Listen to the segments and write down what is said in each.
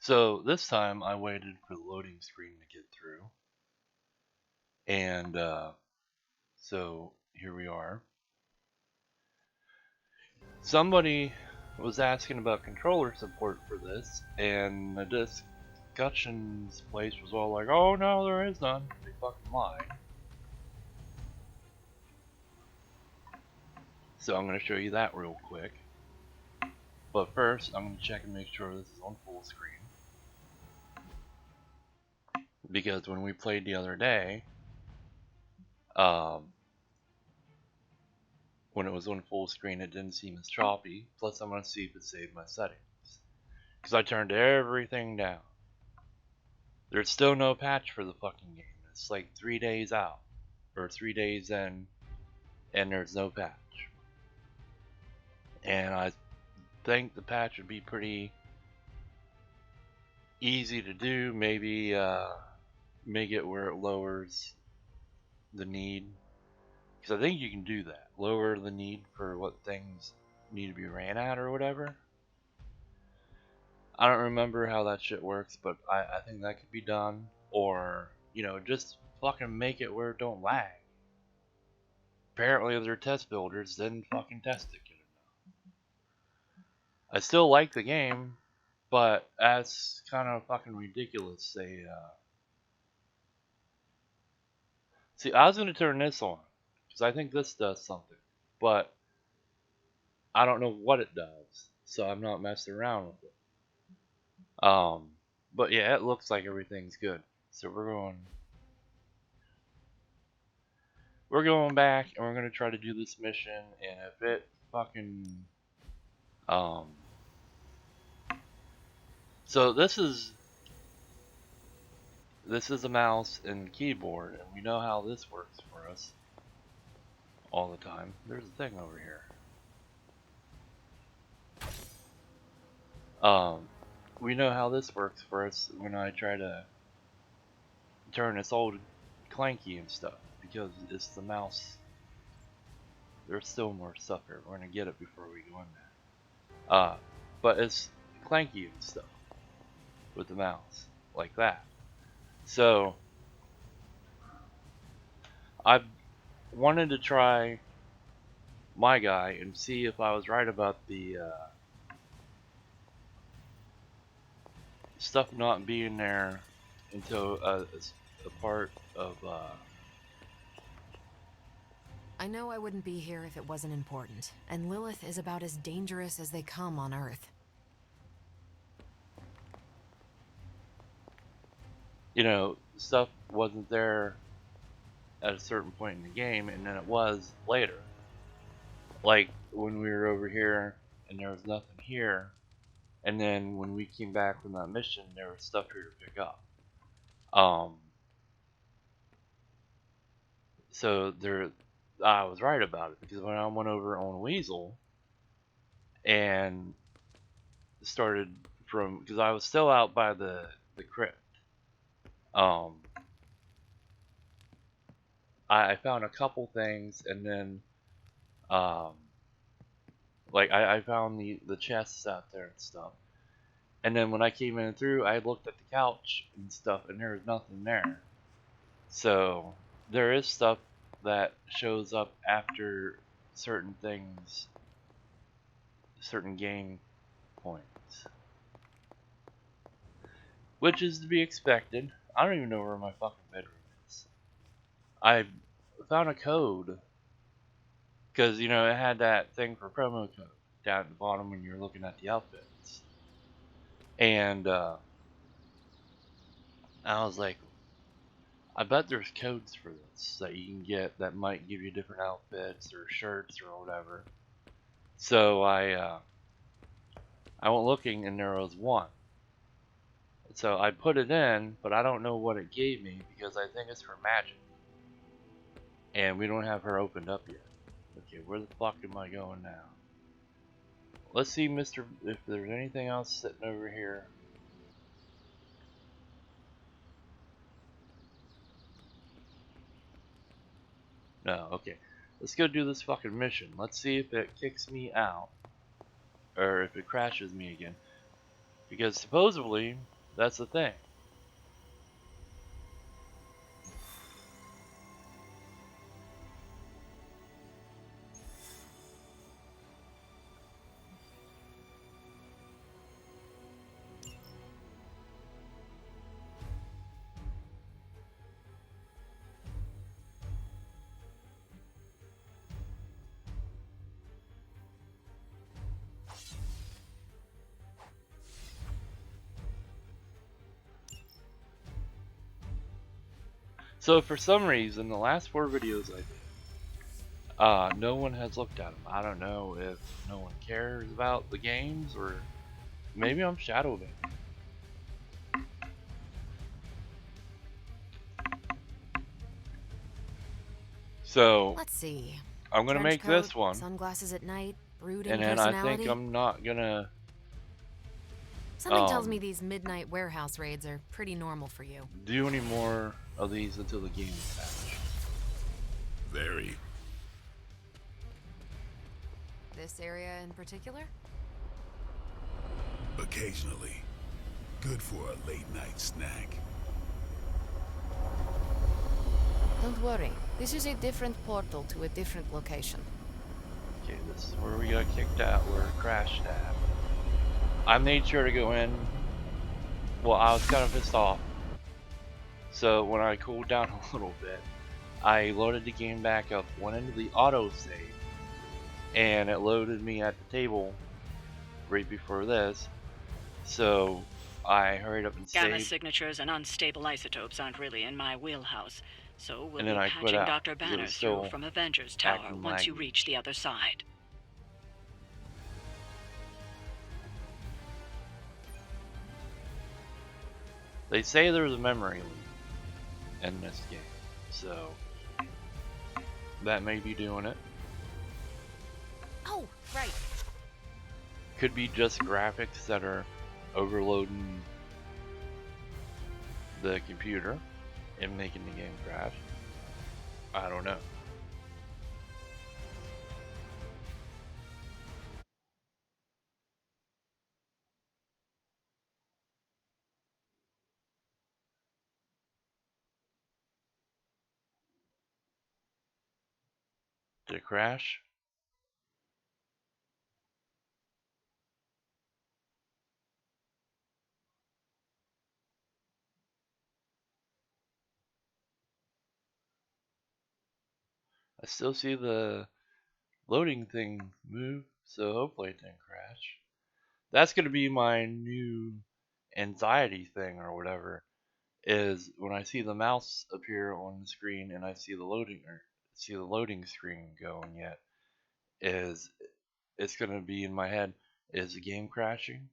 So this time I waited for the loading screen to get through, and so here we are. Somebody was asking about controller support for this, and the discussions place was all like, "Oh no, there is none." They fucking lied. So I'm going to show you that real quick. But first, I'm going to check and make sure this is on full screen. Because when we played the other day, um, when it was on full screen, it didn't seem as choppy. Plus, I'm going to see if it saved my settings. Because I turned everything down. There's still no patch for the fucking game. It's like 3 days out. Or 3 days in, and there's no patch. And I think the patch would be pretty easy to do. Maybe make it where it lowers the need. Because I think you can do that. Lower the need for what things need to be ran at or whatever. I don't remember how that shit works, but I think that could be done. Or, just fucking make it where it don't lag. Apparently their test builders didn't fucking test it good enough. I still like the game, but that's kind of fucking ridiculous. See, I was gonna turn this on, because I think this does something, but I don't know what it does, so I'm not messing around with it. But yeah, it looks like everything's good. So we're going back and we're gonna try to do this mission, and if it fucking um so this is a mouse and keyboard, and we know how this works for us all the time. There's a thing over here. Um we know how this works for us when I try to turn this old clanky and stuff, because it's the mouse. There's still more stuff here. We're gonna get it before we go in there. But it's clanky and stuff with the mouse, like that. So I wanted to try my guy and see if I was right about the stuff not being there until a part of I know I wouldn't be here if it wasn't important, and Lilith is about as dangerous as they come on Earth. stuff wasn't there at a certain point in the game, and then it was later. Like when we were over here and there was nothing here, and then when we came back from that mission, there was stuff here to pick up. Um, so I was right about it, because when I went over on Weasel and started from, because I was still out by the crypt, um, I found a couple things, and then um, like I found the chests out there and stuff. And then when I came in through, I looked at the couch and stuff, and there was nothing there. So there is stuff that shows up after certain things, certain game points, which is to be expected. I don't even know where my fucking bedroom is. I found a code, because it had that thing for promo code down at the bottom when you're looking at the outfits, and I was like, I bet there's codes for this that you can get that might give you different outfits or shirts or whatever. So I went looking, and there was one. So I put it in, but I don't know what it gave me, because I think it's for magic, and we don't have her opened up yet. Okay, where the fuck am I going now? Let's see, if there's anything else sitting over here. No, okay. Let's go do this fucking mission. Let's see if it kicks me out, or if it crashes me again. Because supposedly, that's the thing. So for some reason, the last 4 videos I did, no one has looked at them. I don't know if no one cares about the games, or maybe I'm shadow banning. So Let's see. I'm gonna Trench make coat, this one, sunglasses at night, brooding and then I think personality. I'm not gonna. Something tells me these midnight warehouse raids are pretty normal for you. Do any more of these until the game is patched. Very. This area in particular? Occasionally. Good for a late night snack. Don't worry. This is a different portal to a different location. Okay, this is where we got kicked out, where it crashed at. I made sure to go in. Well, I was kind of pissed off. So when I cooled down a little bit, I loaded the game back up, went into the autosave, and it loaded me at the table right before this. So I hurried up and Gamma saved. signatures and unstable isotopes aren't really in my wheelhouse, so we'll And be then I quit patching out, Dr. because it Banner was through still from Avengers Tower acting once you laggy. reach the other side. They say there's a memory leak in this game, so that may be doing it. Oh, right. Could be just graphics that are overloading the computer and making the game crash. I don't know. Did it crash? I still see the loading thing move, so hopefully it didn't crash. That's gonna be my new anxiety thing or whatever, is when I see the mouse appear on the screen and I see the loading screen going yet, is it's gonna be in my head, is the game crashing?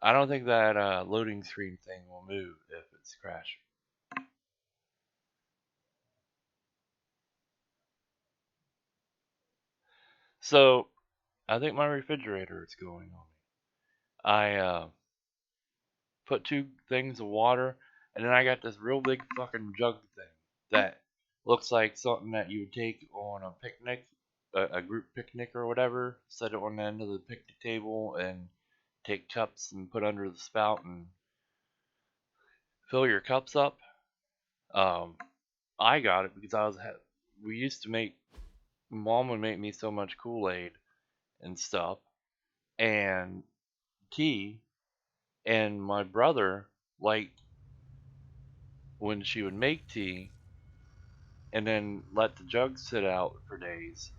I don't think that loading screen thing will move if it's crashing. So I think my refrigerator is going on me. I put 2 things of water, and then I got this real big fucking jug thing that looks like something that you would take on a picnic, a group picnic or whatever. Set it on the end of the picnic table and take cups and put under the spout and fill your cups up. I got it because we used to make, Mom would make me so much Kool-Aid and stuff and tea, and my brother liked when she would make tea and then let the jug sit out for days.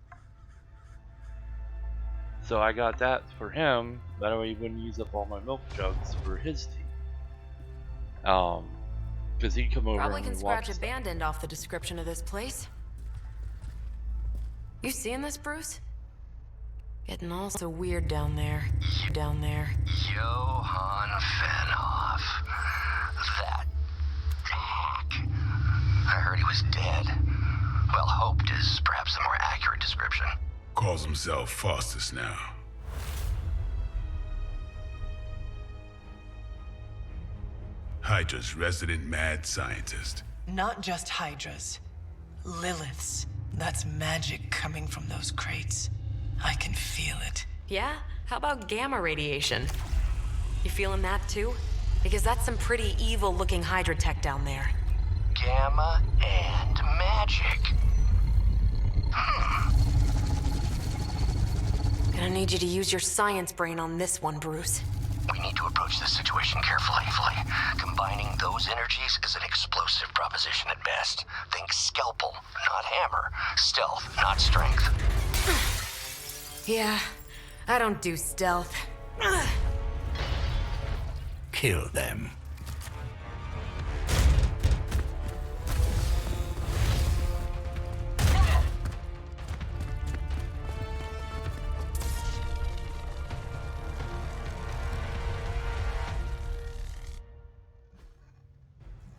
So I got that for him, that way he wouldn't use up all my milk jugs for his tea. Because he'd come over Probably and can we'd walk scratch stuff. abandoned off the description of this place. You seeing this, Bruce? Getting all so weird down there. Johann Fenoff. That hack. I heard he was dead. Well, hoped is perhaps a more accurate description. Calls himself Faustus now. Hydra's resident mad scientist. Not just Hydras. Liliths. That's magic coming from those crates. I can feel it. Yeah? How about gamma radiation? You feeling that too? Because that's some pretty evil-looking Hydra tech down there. Gamma and magic. Gonna need you to use your science brain on this one, Bruce. We need to approach this situation carefully. Combining those energies is an explosive proposition at best. Think scalpel, not hammer. Stealth, not strength. Yeah, I don't do stealth. Kill them.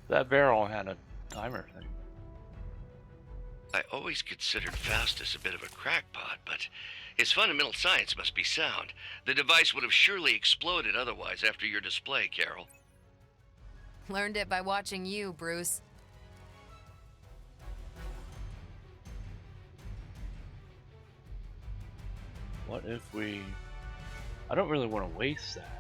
That barrel had a timer thing. I always considered Faustus a bit of a crackpot, but his fundamental science must be sound. The device would have surely exploded otherwise after your display, Carol. Learned it by watching you, Bruce. What if we... I don't really want to waste that.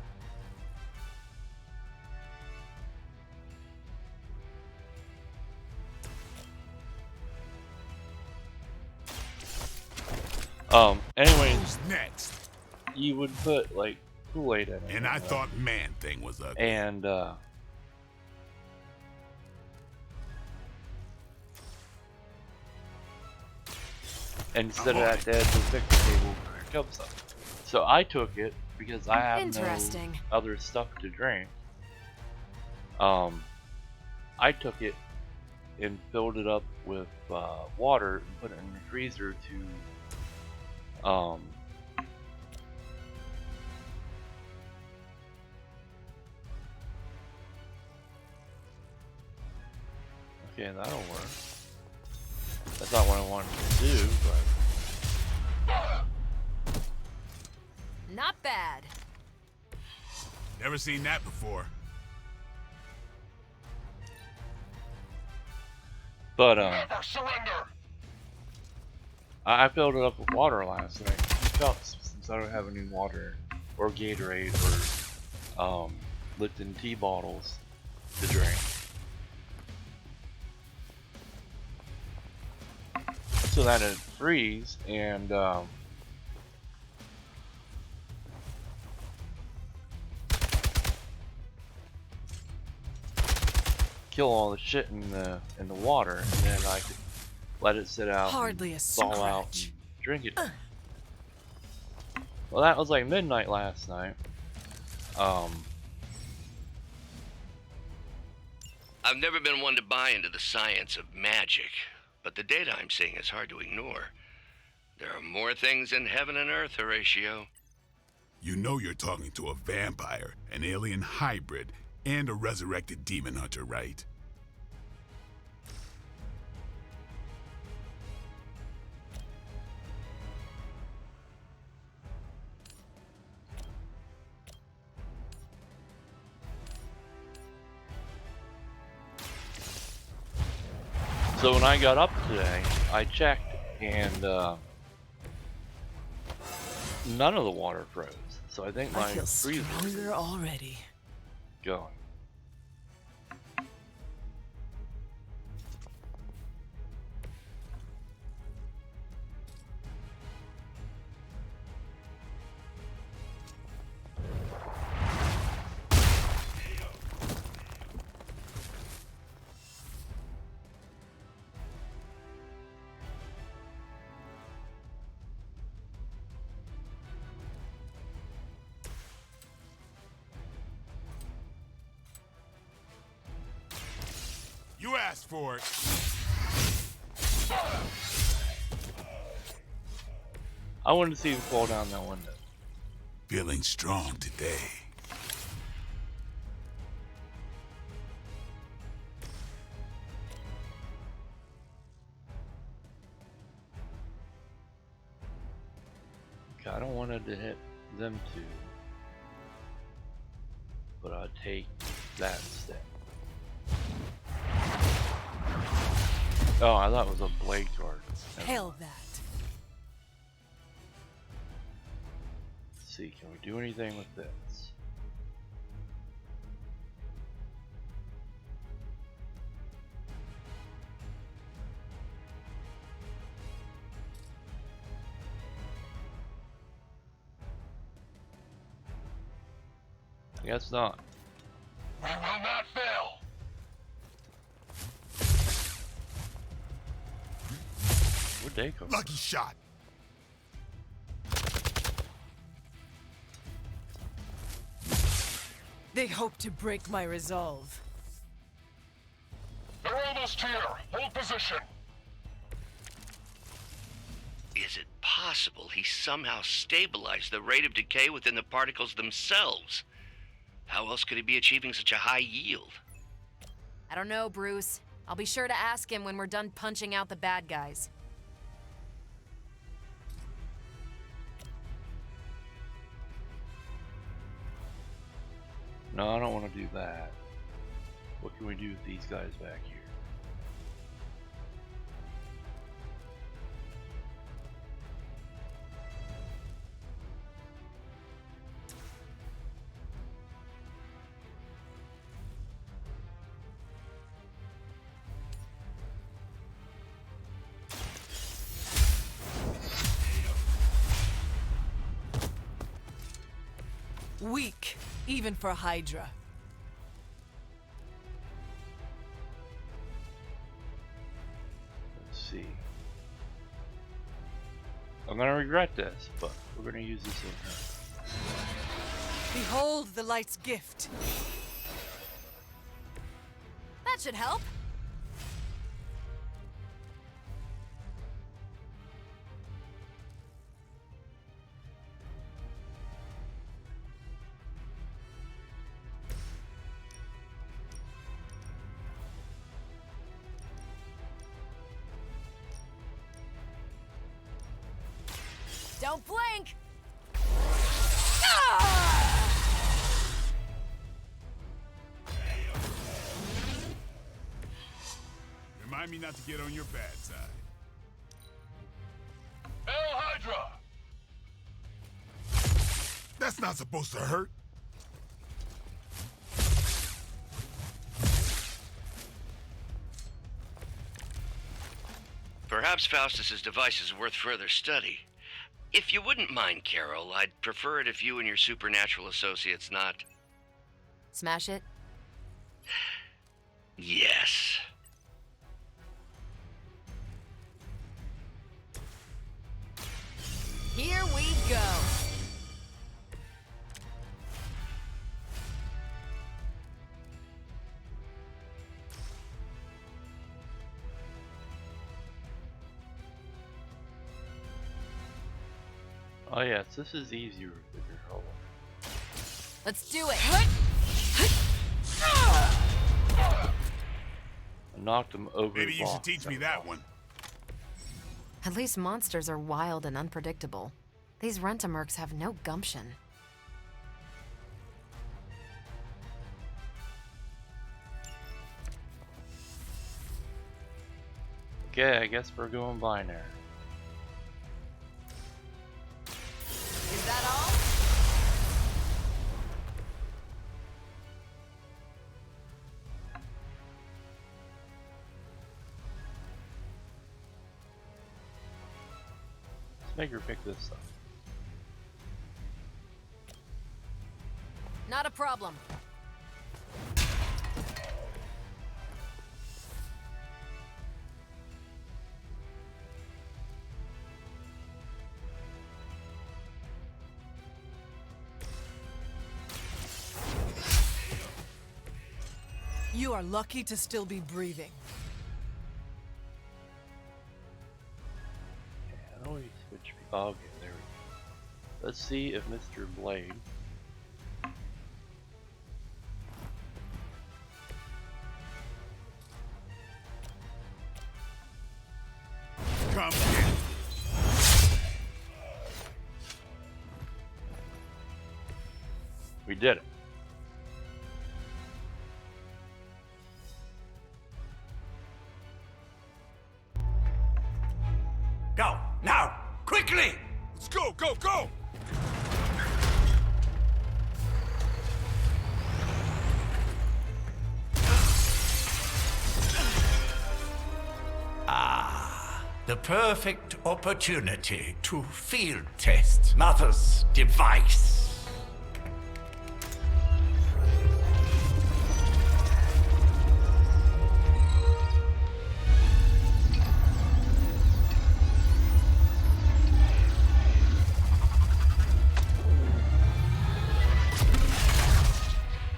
Anyways, Who's next? you would put like Kool-Aid in it. And I thought Man-Thing was ugly. And instead of that, Dad would pick the table and pick up something. So I took it because I have no Interesting. other stuff to drink. I took it and filled it up with water and put it in the freezer to okay, that'll work. That's not what I wanted to do, but Not bad. Never seen that before. I filled it up with water last night. Since I don't have any water or Gatorade or Lipton tea bottles to drink. So that it freeze and kill all the shit in the water, and then I could let it sit out, Hardly a and thaw out, scratch. and drink it. Well, that was like midnight last night. I've never been one to buy into the science of magic, but the data I'm seeing is hard to ignore. There are more things in heaven and earth, Horatio. You know you're talking to a vampire, an alien hybrid, and a resurrected demon hunter, right? So when I got up today, I checked, and none of the water froze. So I think my I feel freezer stronger is already. going. You asked for it. I wanted to see him fall down that window. Feeling strong today. Okay, I don't want it to hit them two, but I'll take that instead. Oh, I thought it was a blade guard. Hell that. see, can we do anything with this? Guess not. We will not fail. Where'd they come Lucky shot. They hope to break my resolve. They're almost here. Hold position. Is it possible he somehow stabilized the rate of decay within the particles themselves? How else could he be achieving such a high yield? I don't know, Bruce. I'll be sure to ask him when we're done punching out the bad guys. No, I don't want to do that. What can we do with these guys back here? Weak, even for Hydra. Let's see. I'm gonna regret this, but we're gonna use this in here. Behold the light's gift. That should help. Don't blink! Remind me not to get on your bad side. Hail Hydra! That's not supposed to hurt. Perhaps Faustus's device is worth further study. If you wouldn't mind, Carol, I'd prefer it if you and your supernatural associates not... Smash it? Yes. Here we go. Oh yes, this is easier to control. Let's do it. I knocked him over. Maybe the you boss. should teach me that one. At least monsters are wild and unpredictable. These rent-a-mercs have no gumption. Okay, I guess we're going binary. Is that all? Let's make her pick this up. Not a problem. You are lucky to still be breathing. How do we switch? Oh, okay, there we go. Let's see if Mr. Blade. Come get it. We did it. Go, now, quickly! Let's go, go, go! The perfect opportunity to field test Mother's device.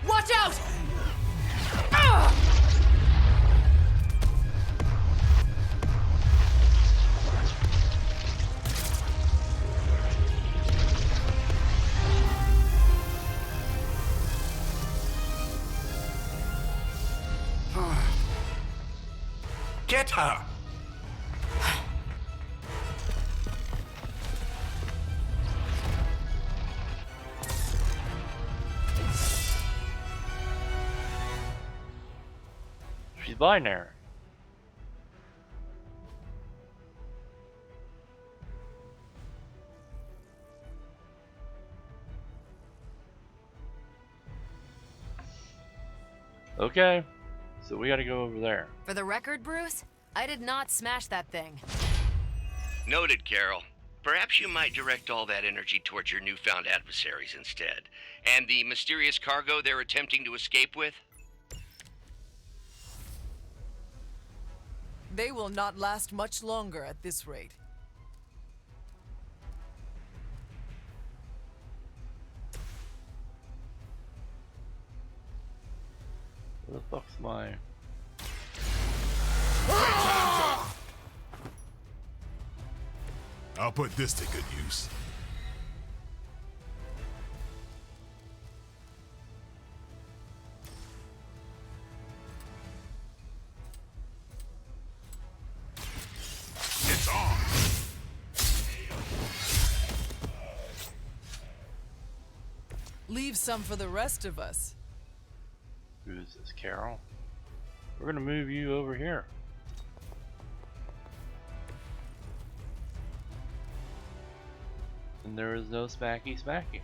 Watch out! Get her! She's binary. Okay, so we gotta go over there. For the record, Bruce, I did not smash that thing. Noted, Carol. Perhaps you might direct all that energy towards your newfound adversaries instead. And the mysterious cargo they're attempting to escape with? They will not last much longer at this rate. Where the fuck's my... I'll put this to good use. It's on. Leave some for the rest of us. Who's this, Carol? We're gonna move you over here. And there is no smacky smacky.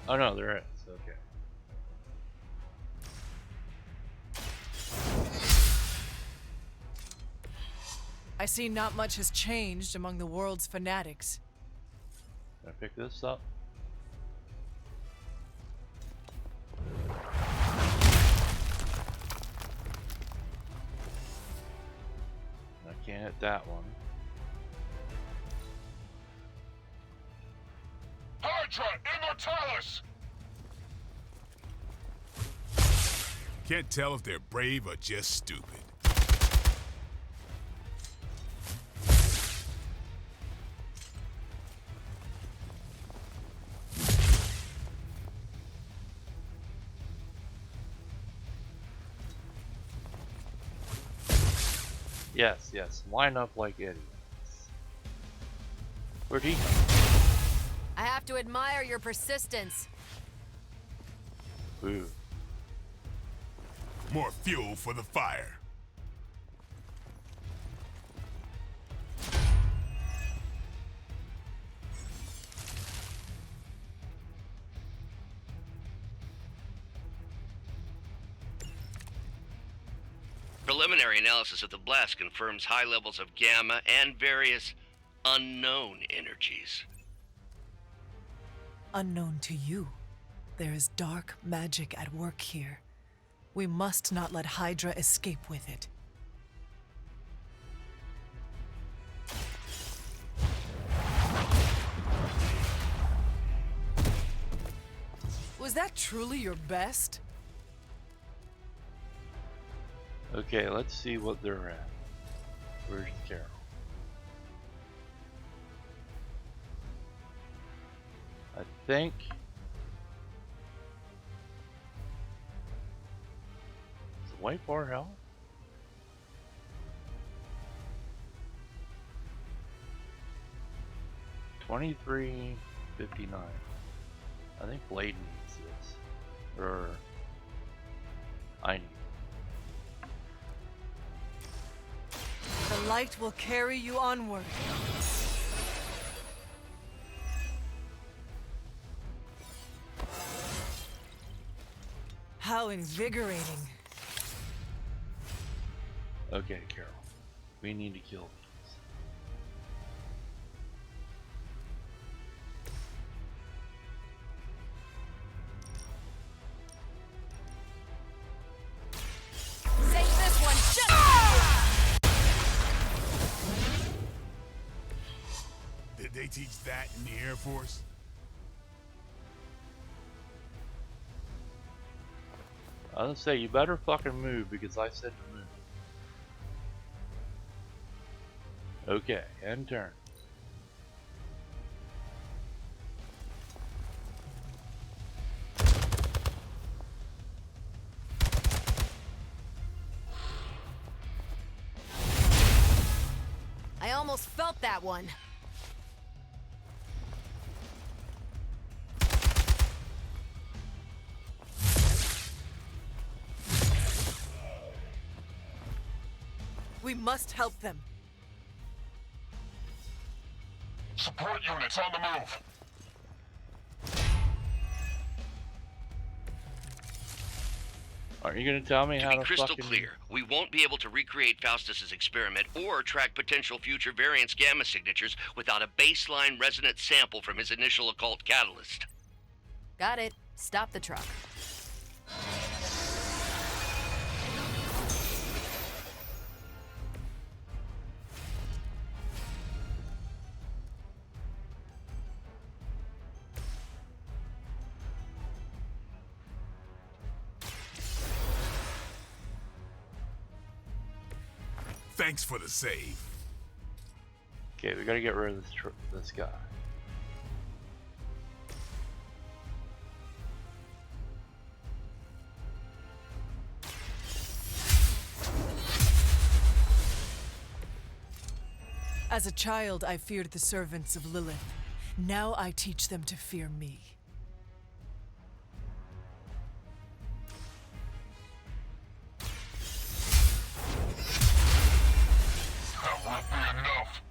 Oh no, there is. Okay. I see not much has changed among the world's fanatics. Can I pick this up? I can't hit that one. Hydra Immortalis! Can't tell if they're brave or just stupid. Yes, yes. Line up like idiots. Where'd he go? I have to admire your persistence. Ooh. More fuel for the fire. Preliminary analysis of the blast confirms high levels of gamma and various unknown energies. Unknown to you, there is dark magic at work here. We must not let Hydra escape with it. Was that truly your best? Okay, let's see what they're at. Where's Carol? I think... Is the white bar hell? $23.59. I think Blade needs this. Or... I need it. The light will carry you onward. How How invigorating. Okay, Carol. We need to kill these. Save this one just Did they teach that in the Air Force? I was gonna say, you better fucking move because I said to move. Okay, and turn. I almost felt that one. We must help them. Support units on the move. Aren't you gonna tell me To how be to crystal fucking... clear, we won't be able to recreate Faustus's experiment or track potential future variance gamma signatures without a baseline resonant sample from his initial occult catalyst. Got it. Stop the truck. Thanks for the save. Okay, we gotta get rid of this guy. As a child, I feared the servants of Lilith. Now I teach them to fear me. That won't be enough.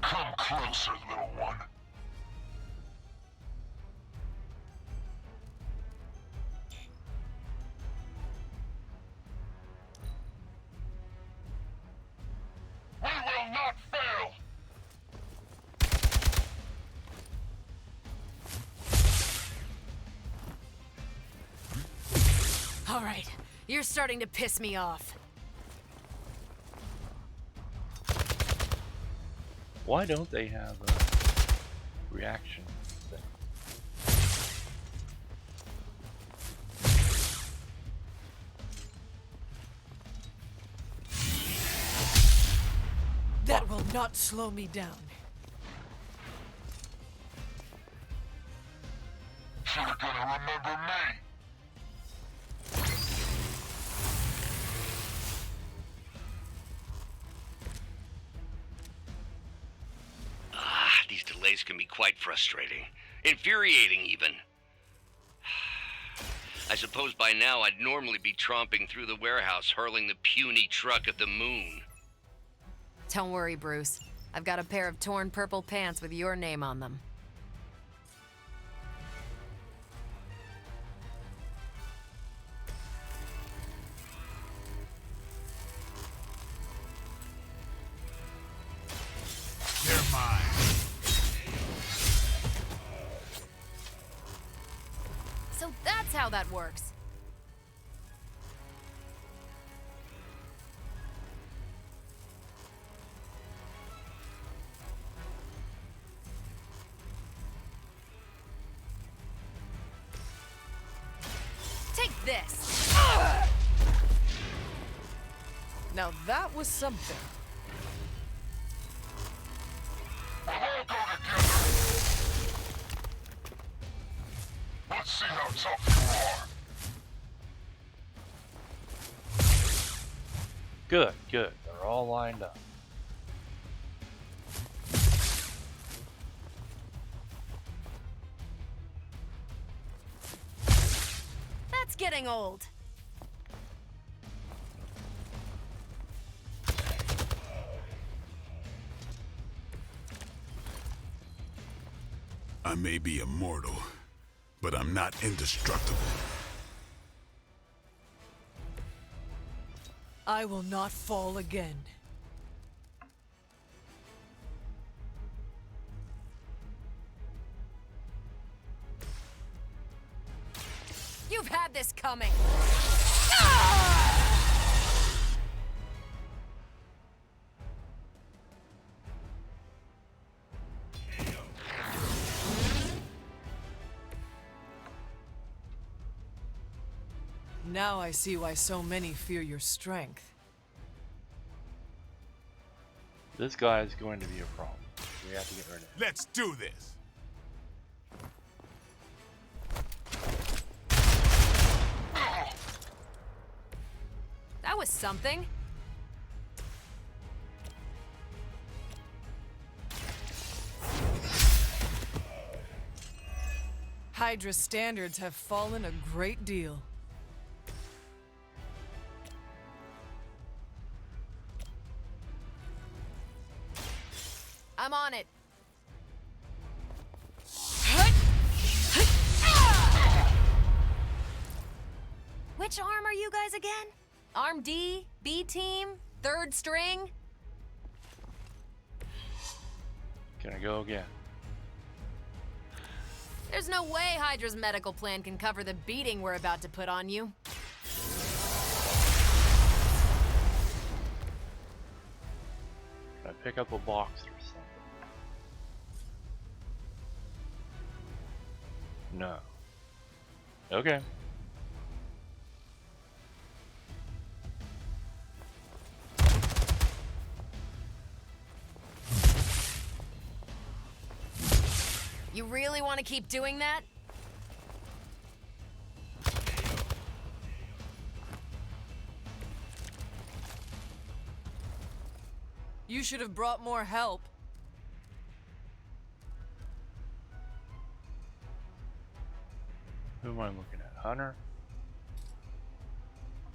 Come closer, little one. We will not fail! All right. You're starting to piss me off. Why don't they have a reaction thing? That will not slow me down. You're gonna remember me. These delays can be quite frustrating. Infuriating, even. I suppose by now I'd normally be tromping through the warehouse, hurling the puny truck at the moon. Don't worry, Bruce. I've got a pair of torn purple pants with your name on them. They're mine. So that's how that works. Take this. Now that was something. We'll all go together. Let's see how tough you are. Good, good. They're all lined up. That's getting old. I may be immortal, but I'm not indestructible. I will not fall again. You've had this coming. Now I see why so many fear your strength. This guy is going to be a problem. We have to get rid of him. Let's do this! That was something. Hydra's standards have fallen a great deal. I'm on it. Which arm are you guys again? Arm D, B team, third string? Can I go again? There's no way Hydra's medical plan can cover the beating we're about to put on you. Can I pick up a box or something? No. Okay. You really want to keep doing that? You should have brought more help. Who am I looking at? Hunter?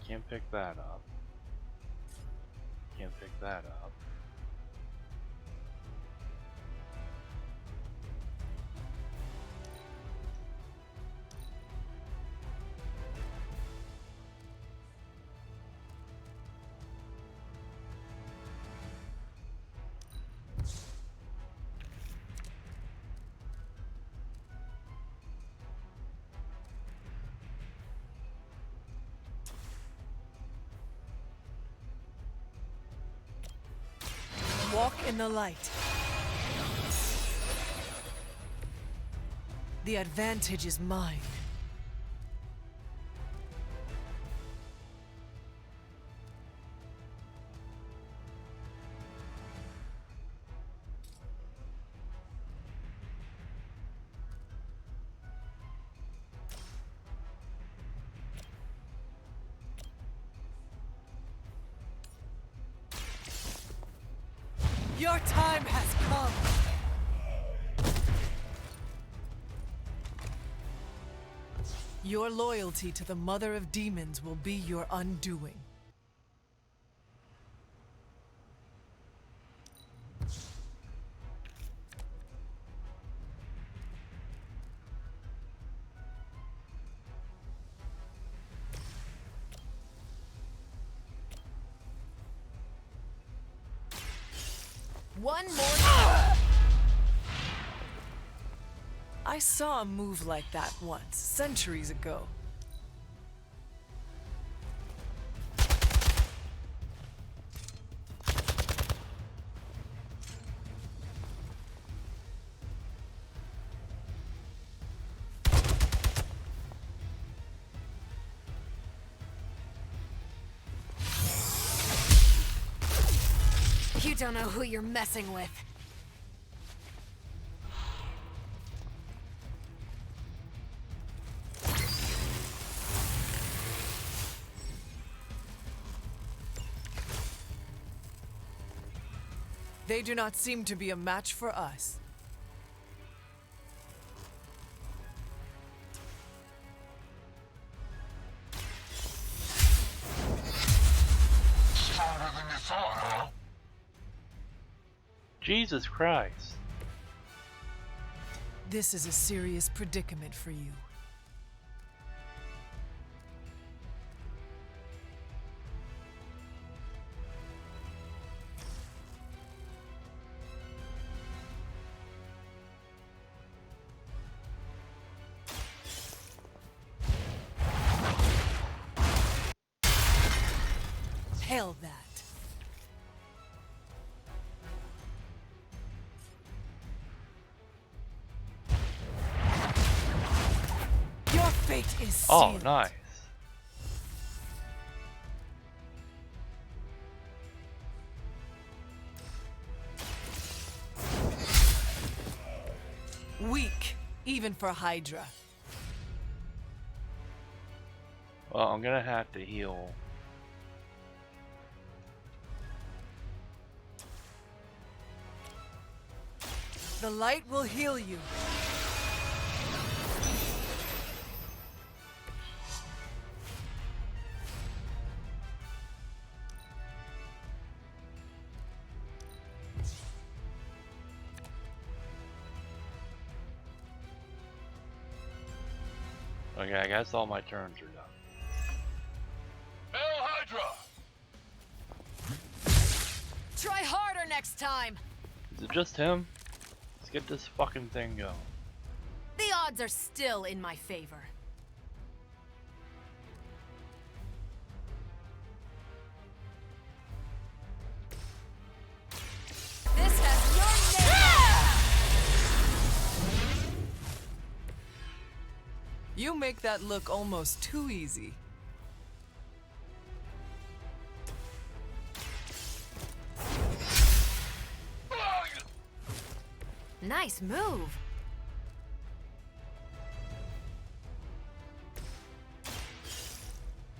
Can't pick that up. Can't pick that up. Walk in the light. The advantage is mine. Your time has come. Your loyalty to the Mother of Demons will be your undoing. One more time. I saw a move like that once, centuries ago. You don't know who you're messing with. They do not seem to be a match for us. Stronger than you thought, huh? Jesus Christ. This is a serious predicament for you. Hell that. Your fate is sealed. Oh, nice. Weak, even for Hydra. Well, I'm gonna have to heal. The light will heal you. Okay, I guess all my turns are done. Hail Hydra! Try harder next time. Is it just him? Let's get this fucking thing going. The odds are still in my favor. This has your name. You make that look almost too easy. Nice move.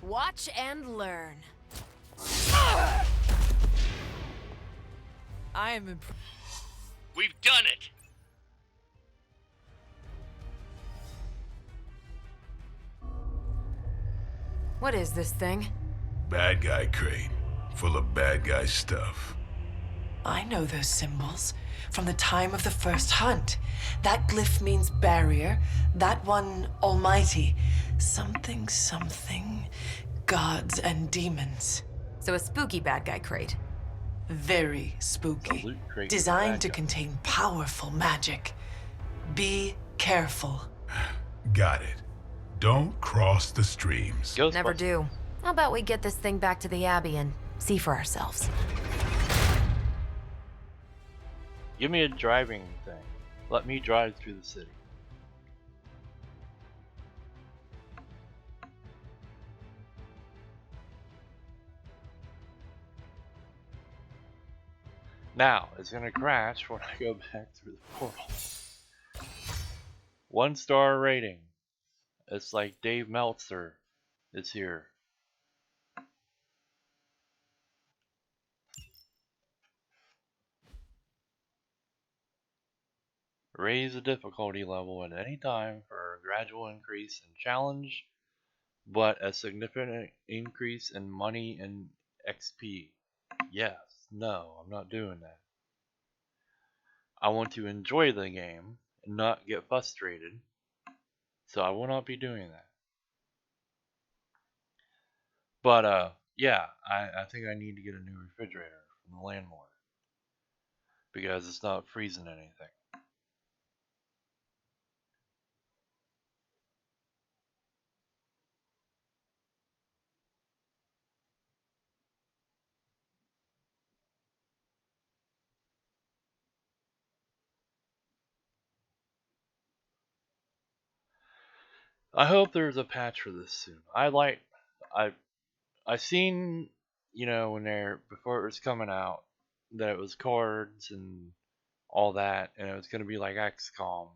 Watch and learn. I am impressed. We've done it! What is this thing? Bad guy crate, full of bad guy stuff. I know those symbols from the time of the first hunt. That glyph means barrier, that one almighty. Something, something, gods and demons. So a spooky bad guy crate. Very It's a spooky. loot crate for Designed bad to guys. contain powerful magic. Be careful. Got it. Don't cross the streams. Never Ghostbusters. do. How about we get this thing back to the Abbey and see for ourselves? Give me a driving thing. Let me drive through the city. Now, it's gonna crash when I go back through the portal. 1-star rating. It's like Dave Meltzer is here. Raise the difficulty level at any time for a gradual increase in challenge, but a significant increase in money and XP. Yes, no, I'm not doing that. I want to enjoy the game and not get frustrated, so I will not be doing that. But yeah, I think I need to get a new refrigerator from the landlord because it's not freezing anything. I hope there's a patch for this soon. I I seen, when they're before it was coming out that it was cards and all that and it was going to be like XCOM,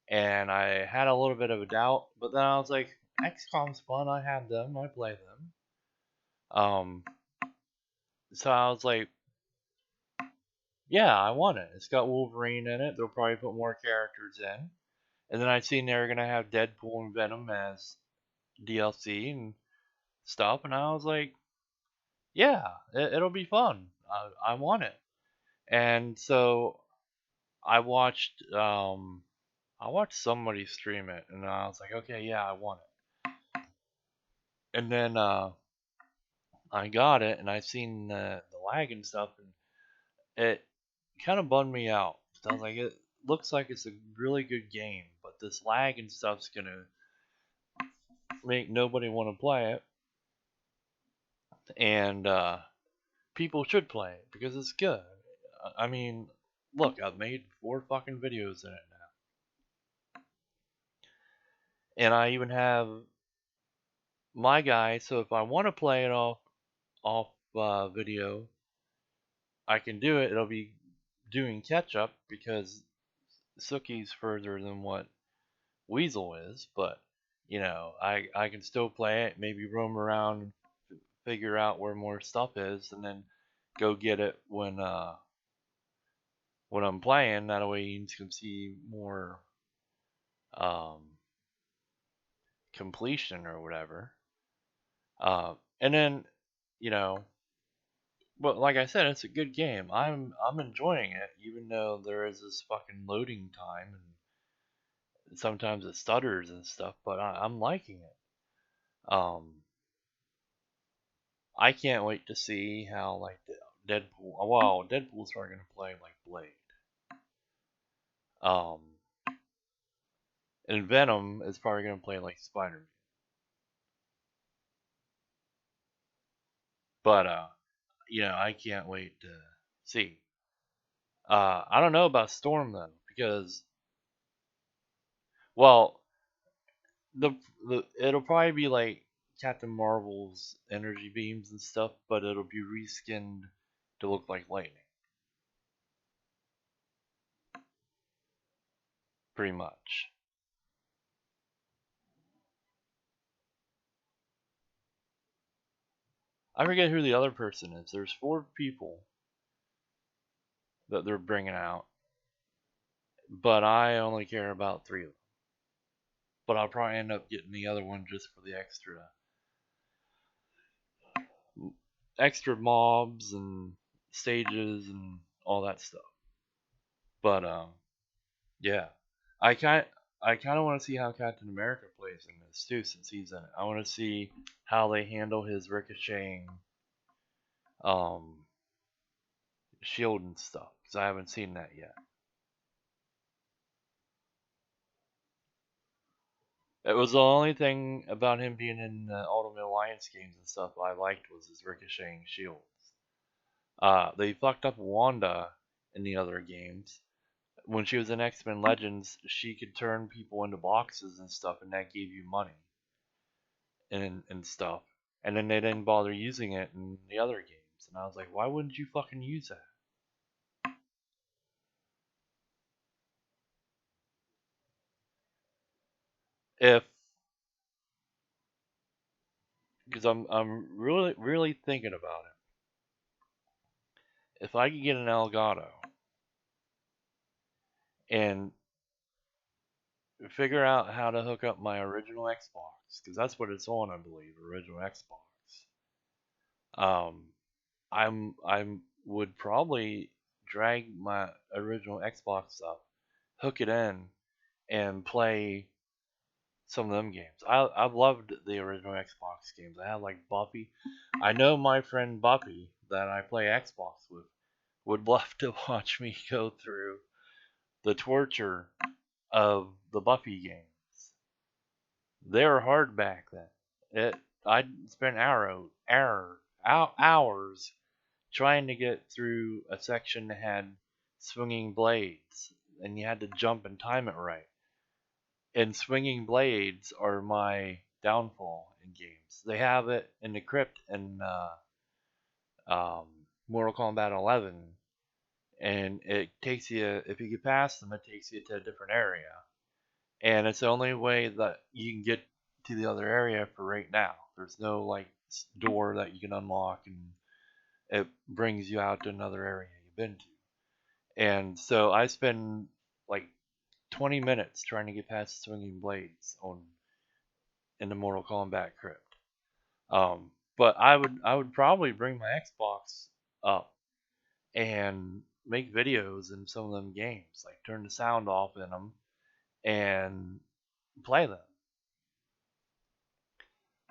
and I had a little bit of a doubt, but then I was like, XCOM's fun. I have them. I play them. So I was like, yeah, I want it. It's got Wolverine in it. They'll probably put more characters in. And then I seen they were gonna have Deadpool and Venom as DLC and stuff, and I was like, yeah, it'll be fun. I want it. And so I watched I watched somebody stream it, and I was like, okay, yeah, I want it. And then I got it, and I seen the lag and stuff, and it kind of bummed me out. I was like, it looks like it's a really good game, but this lag and stuff's gonna make nobody want to play it, and people should play it because it's good. I mean, look, I've made 4 fucking videos in it now, and I even have my guy. So if I want to play it off video, I can do it. It'll be doing catch up because Sookie's further than what Weasel is, but I can still play it, maybe roam around, figure out where more stuff is, and then go get it when I'm playing. That way you can see more um, completion or whatever. And then you know, but like I said, it's a good game. I'm enjoying it, even though there is this fucking loading time and sometimes it stutters and stuff. But I'm liking it. I can't wait to see how like Deadpool. Wow, Deadpool's probably gonna play like Blade. Um, and Venom is probably gonna play like Spider-Man. But I can't wait to see. I don't know about Storm though, because well, the it'll probably be like Captain Marvel's energy beams and stuff, but it'll be reskinned to look like lightning, pretty much. I forget who the other person is. There's 4 people that they're bringing out, but I only care about 3 of them. But I'll probably end up getting the other one just for the extra mobs and stages and all that stuff. But yeah, I kind I kind of want to see how Captain America plays in this too, since he's in it. I want to see how they handle his ricocheting um shield and stuff, because I haven't seen that yet. It was the only thing about him being in the Ultimate Alliance games and stuff I liked was his ricocheting shields. They fucked up Wanda in the other games. When she was in X-Men Legends, she could turn people into boxes and stuff, and that gave you money and stuff. And then they didn't bother using it in the other games. And I was like, why wouldn't you fucking use that? If Because I'm really thinking about it. If I could get an Elgato and figure out how to hook up my original Xbox, because that's what it's on, I believe, original Xbox. I would probably drag my original Xbox up, hook it in, and play some of them games. I've loved the original Xbox games. I had like Buffy. I know my friend Buffy that I play Xbox with would love to watch me go through the torture of the Buffy games. They were hard back then. I'd spend hours trying to get through a section that had swinging blades, and you had to jump and time it right. And swinging blades are my downfall in games. They have it in the crypt in Mortal Kombat 11, and it takes you, if you get past them, it takes you to a different area. And it's the only way that you can get to the other area for right now. There's no like door that you can unlock and it brings you out to another area you've been to. And so I spend like 20 minutes trying to get past swinging blades on in the Mortal Kombat crypt. But I would probably bring my Xbox up and make videos in some of them games, like turn the sound off in them and play them.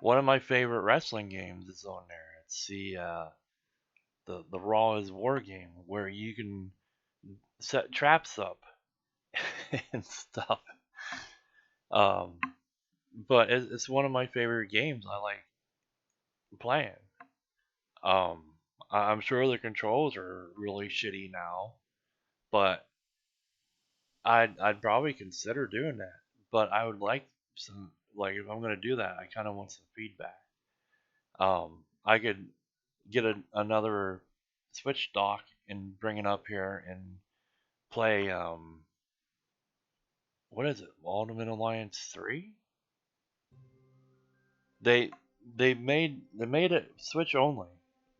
One of my favorite wrestling games is on there. It's the Raw is War game where you can set traps up and stuff. Um, but it's one of my favorite games. I like playing. Um, I'm sure the controls are really shitty now, but I'd probably consider doing that. But I would like some, like, if I'm gonna do that, I kind of want some feedback. I could get another Switch dock and bring it up here and play what is it? Ultimate Alliance 3? They they made it Switch only,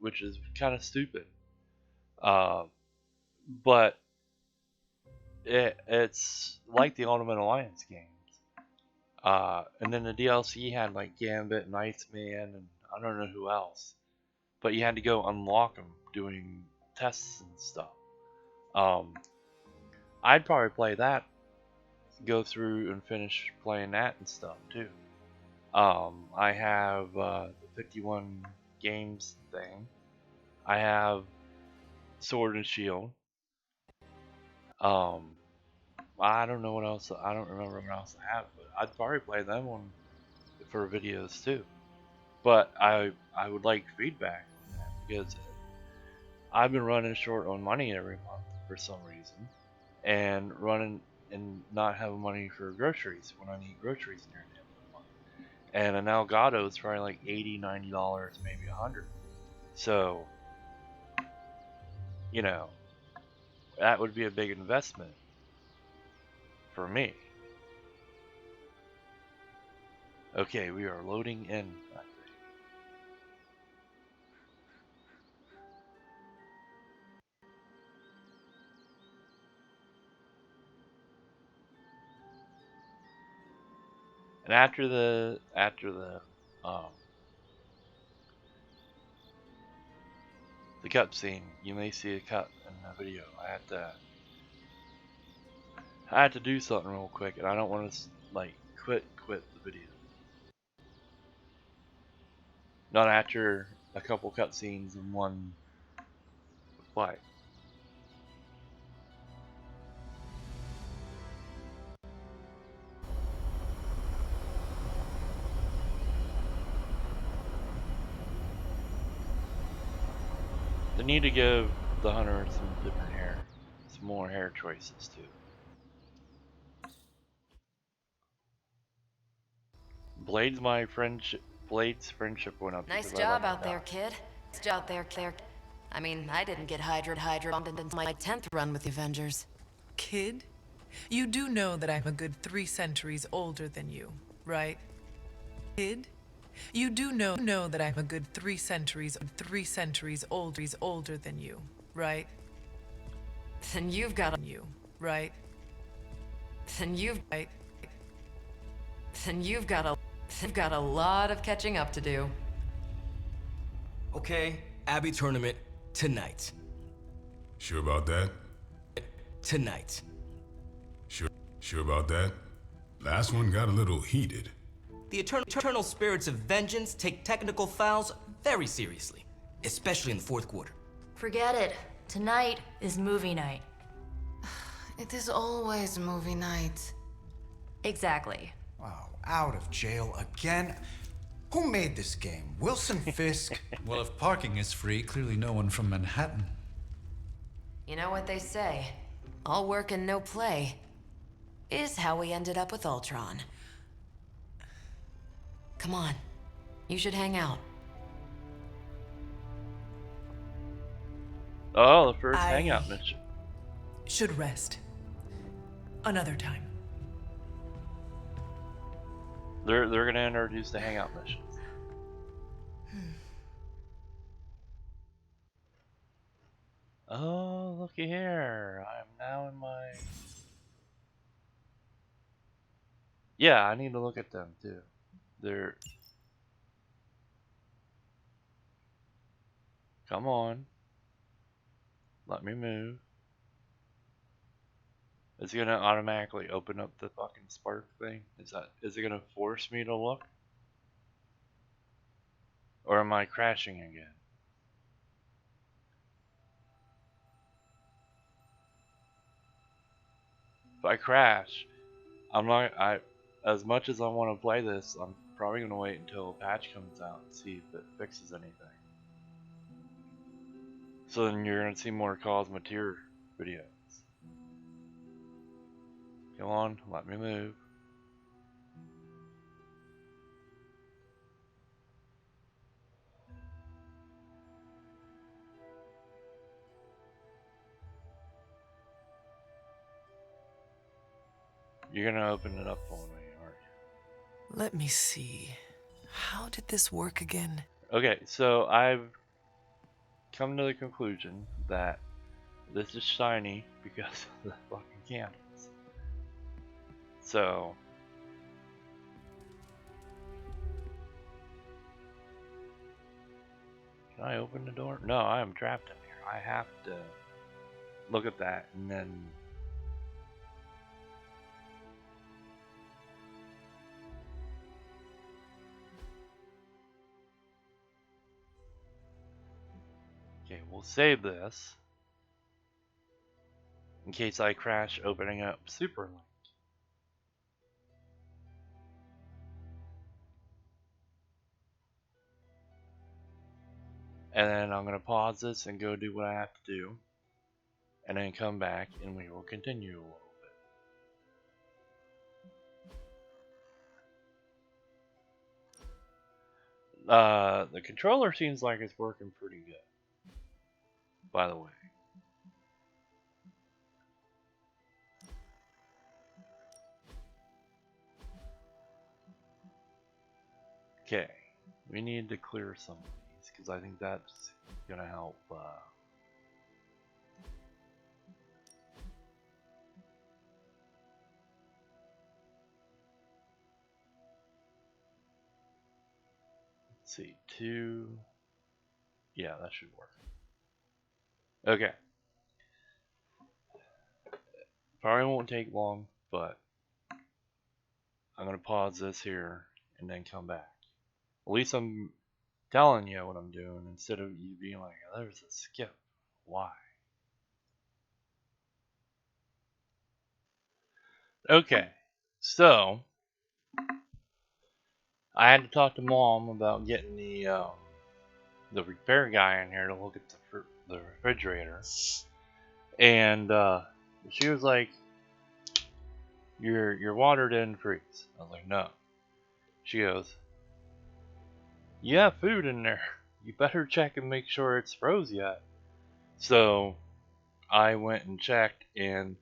which is kind of stupid. Uh, but it's like the Ultimate Alliance games. And then the DLC had like Gambit and Iceman and I don't know who else. But you had to go unlock them doing tests and stuff. I'd probably play that, go through and finish playing that and stuff too. I have the 51 games thing. I have Sword and Shield. Um, I don't know what else. I don't remember what else I have, but I'd probably play them on for videos too. But I would like feedback on that because I've been running short on money every month for some reason, and running and not having money for groceries when I need groceries near the end of the month. And an Elgato is probably like $80, $90, maybe $100. So, you know, that would be a big investment for me. Okay, we are loading in. And after the cutscene, you may see a cut in the video. I had to do something real quick, and I don't want to like quit the video. Not after a couple cutscenes and one fight. They need to give the hunter some different hair, some more hair choices too. Blade's friendship went up Nice because I let job him out there, die. kid. Nice job out there. I mean, I didn't get Hydra until my 10th run with the Avengers. Kid, you do know that I'm a good 3 centuries older than you, right? Kid, you do know that I'm a good 3 centuries older than you, right? Then you've got You, right? Then you've Right? then you've got a lot of catching up to do. Okay, Abbey tournament tonight. Sure about that? Tonight. Sure about that? Last one got a little heated. The eternal spirits of vengeance take technical fouls very seriously, especially in the fourth quarter. Forget it. Tonight is movie night. It is always movie night. Exactly. Wow, out of jail again? Who made this game? Wilson Fisk? Well, if parking is free, clearly no one from Manhattan. You know what they say? All work and no play is how we ended up with Ultron. Come on. You should hang out. Oh, the first hangout mission. Should rest. Another time. They're gonna introduce the hangout missions. Oh, looky here. I am now in my... Yeah, I need to look at them too. They're... Come on. Let me move. Is it gonna automatically open up the fucking spark thing? Is it gonna force me to look? Or am I crashing again? If I crash, as much as I want to play this, I'm probably gonna wait until a patch comes out and see if it fixes anything. So then you're gonna see more Cosmeteer videos. Come on, let me move. You're gonna open it up for me, aren't you? Let me see. How did this work again? Okay, so I've come to the conclusion that this is shiny because of the fucking candles. So can I open the door? No, I am trapped in here. I have to look at that and then okay, we'll save this in case I crash opening up Superlink. And then I'm gonna pause this and go do what I have to do, and then come back and we will continue a little bit. The controller seems like it's working pretty good, by the way. Okay, we need to clear some of these because I think that's gonna help. Let's see, 2. Yeah, that should work. Okay. Probably won't take long, but I'm gonna pause this here and then come back. At least I'm telling you what I'm doing instead of you being like, oh, there's a skip. Why? Okay, so I had to talk to Mom about getting the repair guy in here to look at the refrigerator, and she was like, "Your water didn't freeze." I was like, "No." She goes, "You have food in there. You better check and make sure it's froze yet." So I went and checked, and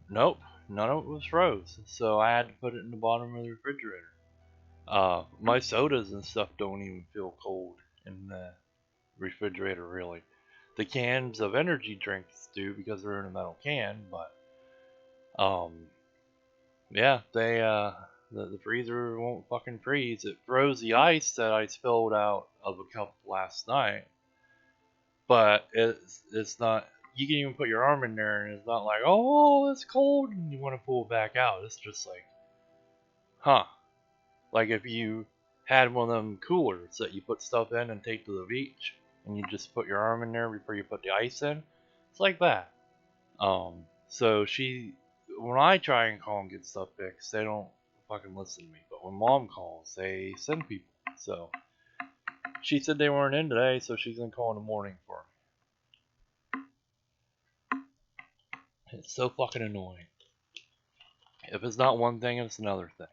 nope, none of it was froze. So I had to put it in the bottom of the refrigerator. My sodas and stuff don't even feel cold in the refrigerator, really. The cans of energy drinks do because they're in a metal can, but yeah, the freezer won't fucking freeze. It froze the ice that I spilled out of a cup last night, but it's not. You can even put your arm in there, and it's not like, oh, it's cold, and you want to pull it back out. It's just like, huh. Like if you had one of them coolers that you put stuff in and take to the beach, and you just put your arm in there before you put the ice in. It's like that. So when I try and call and get stuff fixed, they don't fucking listen to me. But when Mom calls, they send people. So she said they weren't in today, so she's gonna call in the morning for me. It's so fucking annoying. If it's not one thing, it's another thing.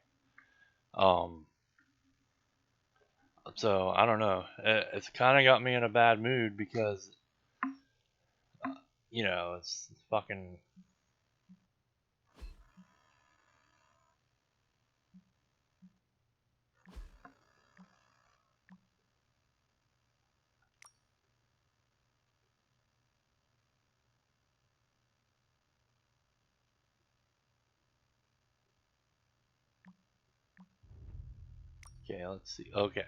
So I don't know. It's kind of got me in a bad mood because, it's fucking. Okay, let's see. Okay.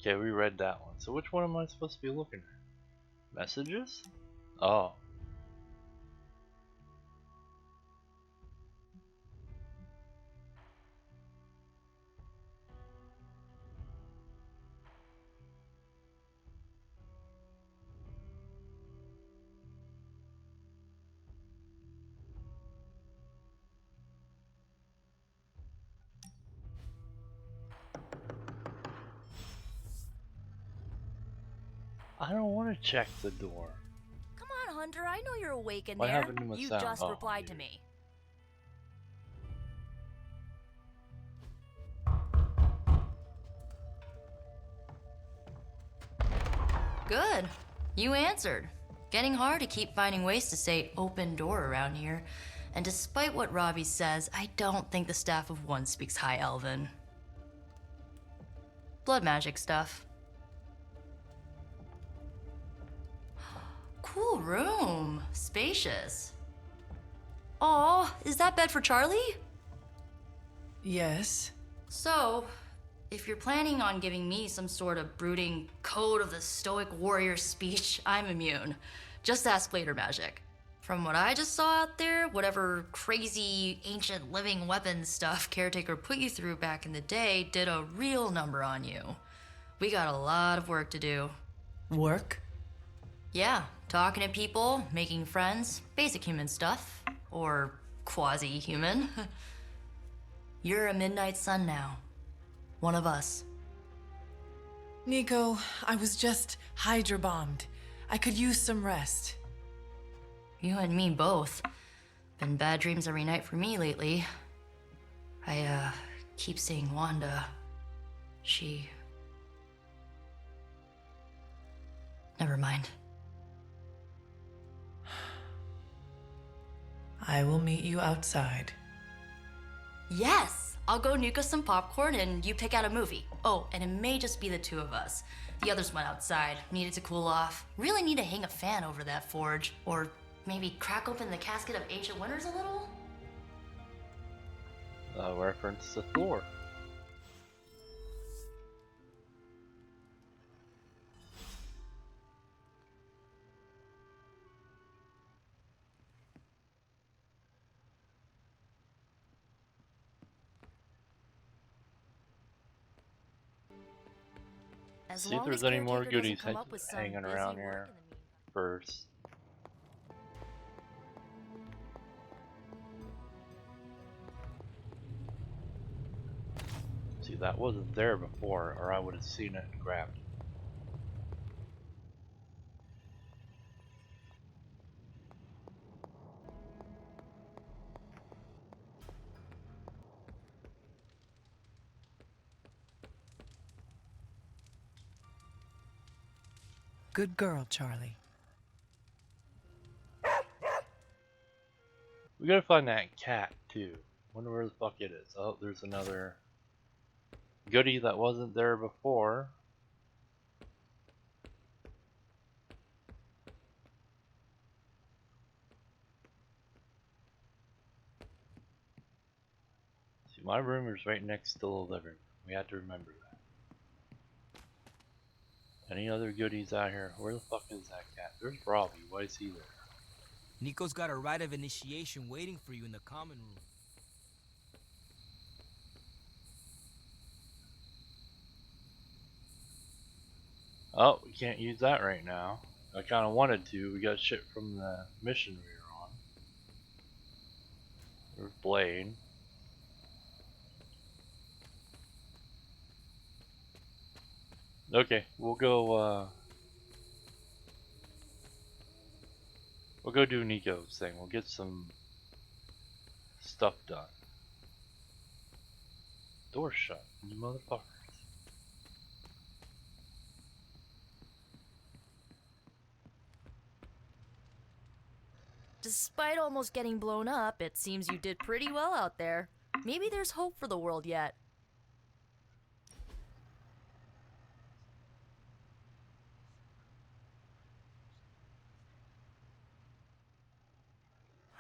Okay, we read that one. So which one am I supposed to be looking at? Messages? Oh. I don't want to check the door. Come on, Hunter. I know you're awake in What there. happened to my You sound? just Oh, replied to me. Good. You answered. Getting hard to keep finding ways to say open door around here. And despite what Robbie says, I don't think the staff of one speaks High Elven. Blood magic stuff. Cool room. Spacious. Aw, is that bed for Charlie? Yes. So, if you're planning on giving me some sort of brooding code of the stoic warrior speech, I'm immune. Just ask later magic. From what I just saw out there, whatever crazy ancient living weapons stuff Caretaker put you through back in the day did a real number on you. We got a lot of work to do. Work? Yeah, talking to people, making friends, basic human stuff. Or quasi-human. You're a midnight sun now. One of us. Nico, I was just hydro bombed. I could use some rest. You and me both. Been bad dreams every night for me lately. I, keep seeing Wanda. She... Never mind. I will meet you outside. Yes! I'll go nuke us some popcorn and you pick out a movie. Oh, and it may just be the two of us. The others went outside, needed to cool off. Really need to hang a fan over that forge. Or maybe crack open the casket of ancient wonders a little? A reference to Thor. As See if long there's as any more Caretaker doesn't goodies come up with some hanging busy around work here in the meantime. first. See, that wasn't there before, or I would have seen it and grabbed it. Good girl, Charlie. We gotta find that cat, too. Wonder where the fuck it is. Oh, there's another goodie that wasn't there before. See, my room is right next to the living room. We had to remember that. Any other goodies out here? Where the fuck is that cat? There's Robbie. Why is he there? Nico's got a rite of initiation waiting for you in the common room. Oh, we can't use that right now. I kind of wanted to. We got shit from the mission we were on. There's Blade. Okay, we'll go do Nico's thing. We'll get some stuff done. Door shut, you motherfuckers. Despite almost getting blown up, it seems you did pretty well out there. Maybe there's hope for the world yet.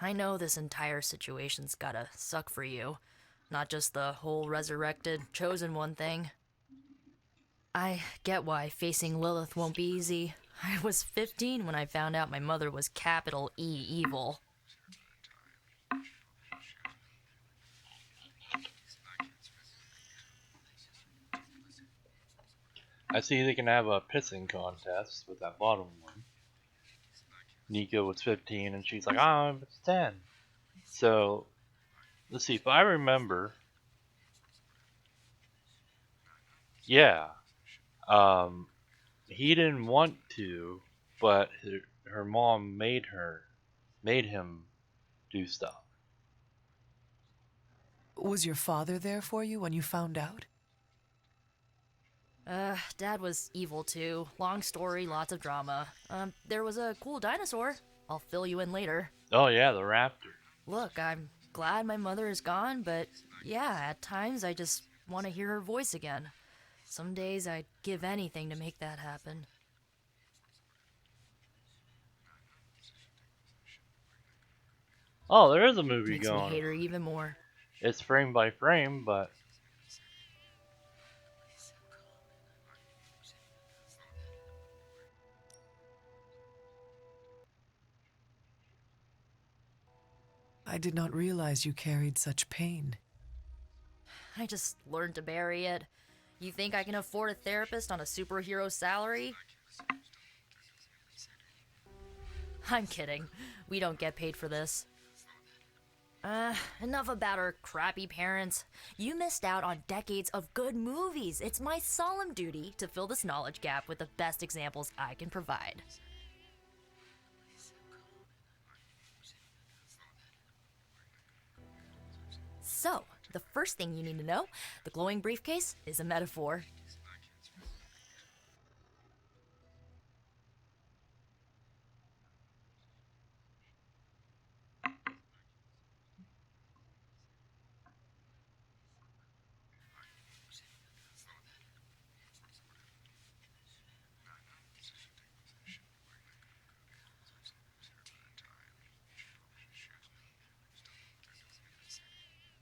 I know this entire situation's gotta suck for you. Not just the whole resurrected, chosen one thing. I get why facing Lilith won't be easy. I was 15 when I found out my mother was capital E evil. I see they can have a pissing contest with that bottom one. Nico was 15 and she's like, I'm 10. So, let's see, if I remember, yeah, he didn't want to, but her mom made him do stuff. Was your father there for you when you found out? Dad was evil too. Long story, lots of drama. There was a cool dinosaur. I'll fill you in later. Oh yeah, the raptor. Look, I'm glad my mother is gone, but yeah, at times I just want to hear her voice again. Some days I'd give anything to make that happen. Oh, there is a movie Makes going. me hate her even more. It's frame by frame, but I did not realize you carried such pain. I just learned to bury it. You think I can afford a therapist on a superhero salary? I'm kidding. We don't get paid for this. Enough about our crappy parents. You missed out on decades of good movies. It's my solemn duty to fill this knowledge gap with the best examples I can provide. So, the first thing you need to know, the glowing briefcase is a metaphor.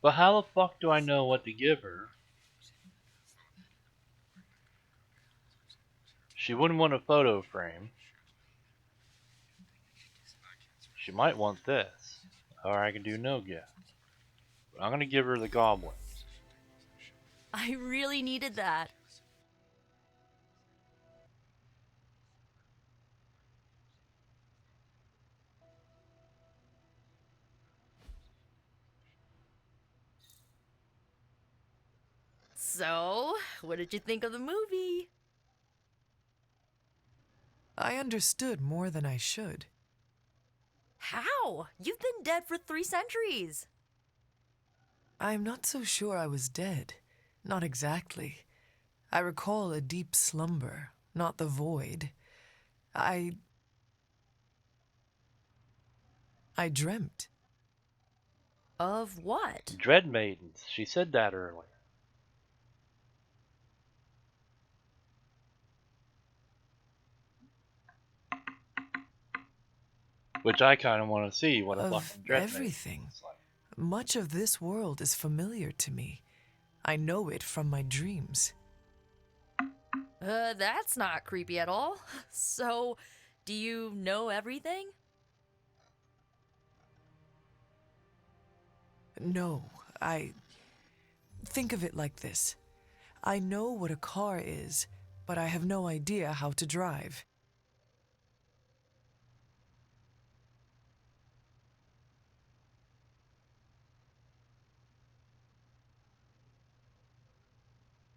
But how the fuck do I know what to give her? She wouldn't want a photo frame. She might want this. Or I can do no gift. But I'm gonna give her the goblin. I really needed that. So, what did you think of the movie? I understood more than I should. How? You've been dead for 3 centuries. I'm not so sure I was dead. Not exactly. I recall a deep slumber, not the void. I dreamt. Of what? Dread Maidens. She said that earlier. Which I kind of want to see what a fucking Dread everything. Maiden is like. Much of this world is familiar to me. I know it from my dreams. That's not creepy at all. So, do you know everything? No, think of it like this. I know what a car is, but I have no idea how to drive.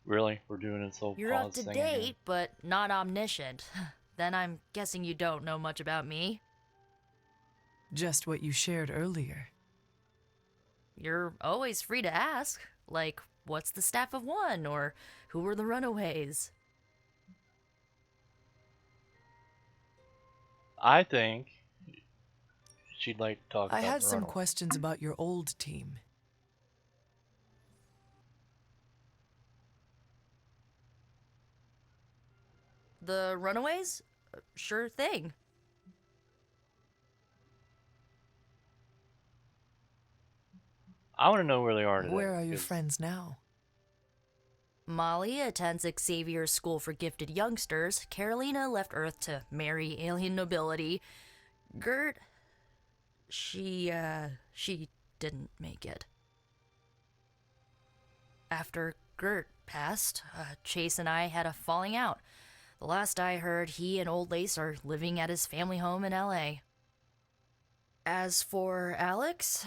Really? We're doing this whole You're up pause to thing date, again? but not omniscient. Then I'm guessing you don't know much about me. Just what you shared earlier. You're always free to ask. Like, what's the staff of one? Or who were the runaways? I think she'd like to talk I about had the some Runaways. questions about your old team. The runaways? Sure thing. I want to know where they are today. Where are your 'cause friends now? Molly attends Xavier's School for Gifted Youngsters. Carolina left Earth to marry alien nobility. Gert, she didn't make it. After Gert passed, Chase and I had a falling out. The last I heard, he and Old Lace are living at his family home in LA. As for Alex,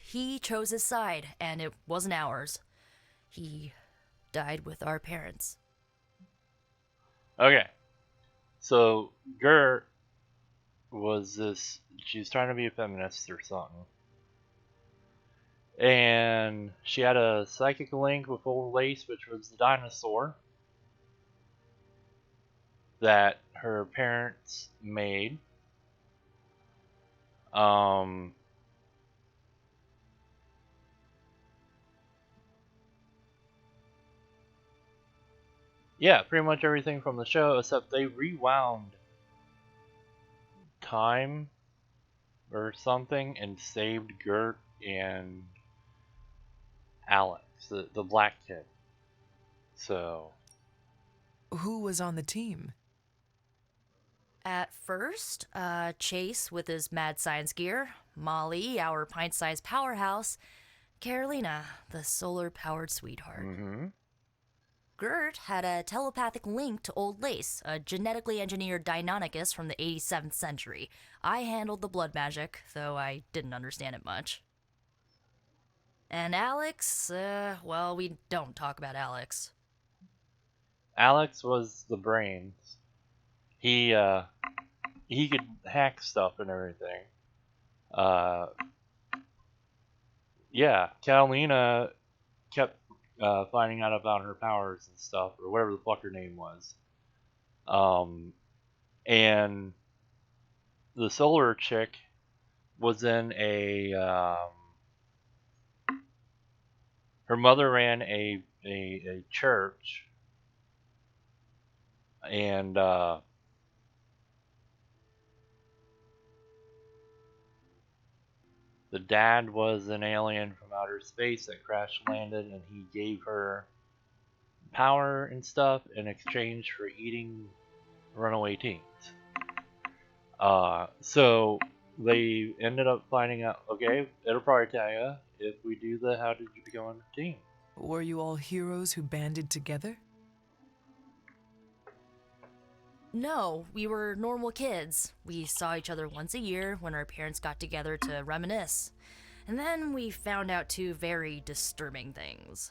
he chose his side, and it wasn't ours. He died with our parents. Okay. So, Gert was this... She was trying to be a feminist or something. And she had a psychic link with Old Lace, which was the dinosaur that her parents made. Yeah, pretty much everything from the show, except they rewound time or something and saved Gert and Alex, the black kid. So, Who was on the team? At first, Chase with his mad science gear, Molly, our pint-sized powerhouse, Carolina, the solar-powered sweetheart. Gert had a telepathic link to Old Lace, a genetically engineered Deinonychus from the 87th century. I handled the blood magic, though I didn't understand it much. And Alex, well, we don't talk about Alex. Alex was the brains. He could hack stuff and everything. Yeah, Catalina kept finding out about her powers and stuff, or whatever the fuck her name was. And the solar chick was in a... her mother ran a church, and the dad was an alien from outer space that crash landed, and he gave her power and stuff in exchange for eating runaway teens. So they ended up finding out, okay, it'll probably tell you if we do the how did you become on the team. Were you all heroes who banded together? No, we were normal kids. We saw each other once a year when our parents got together to reminisce. And then we found out two very disturbing things.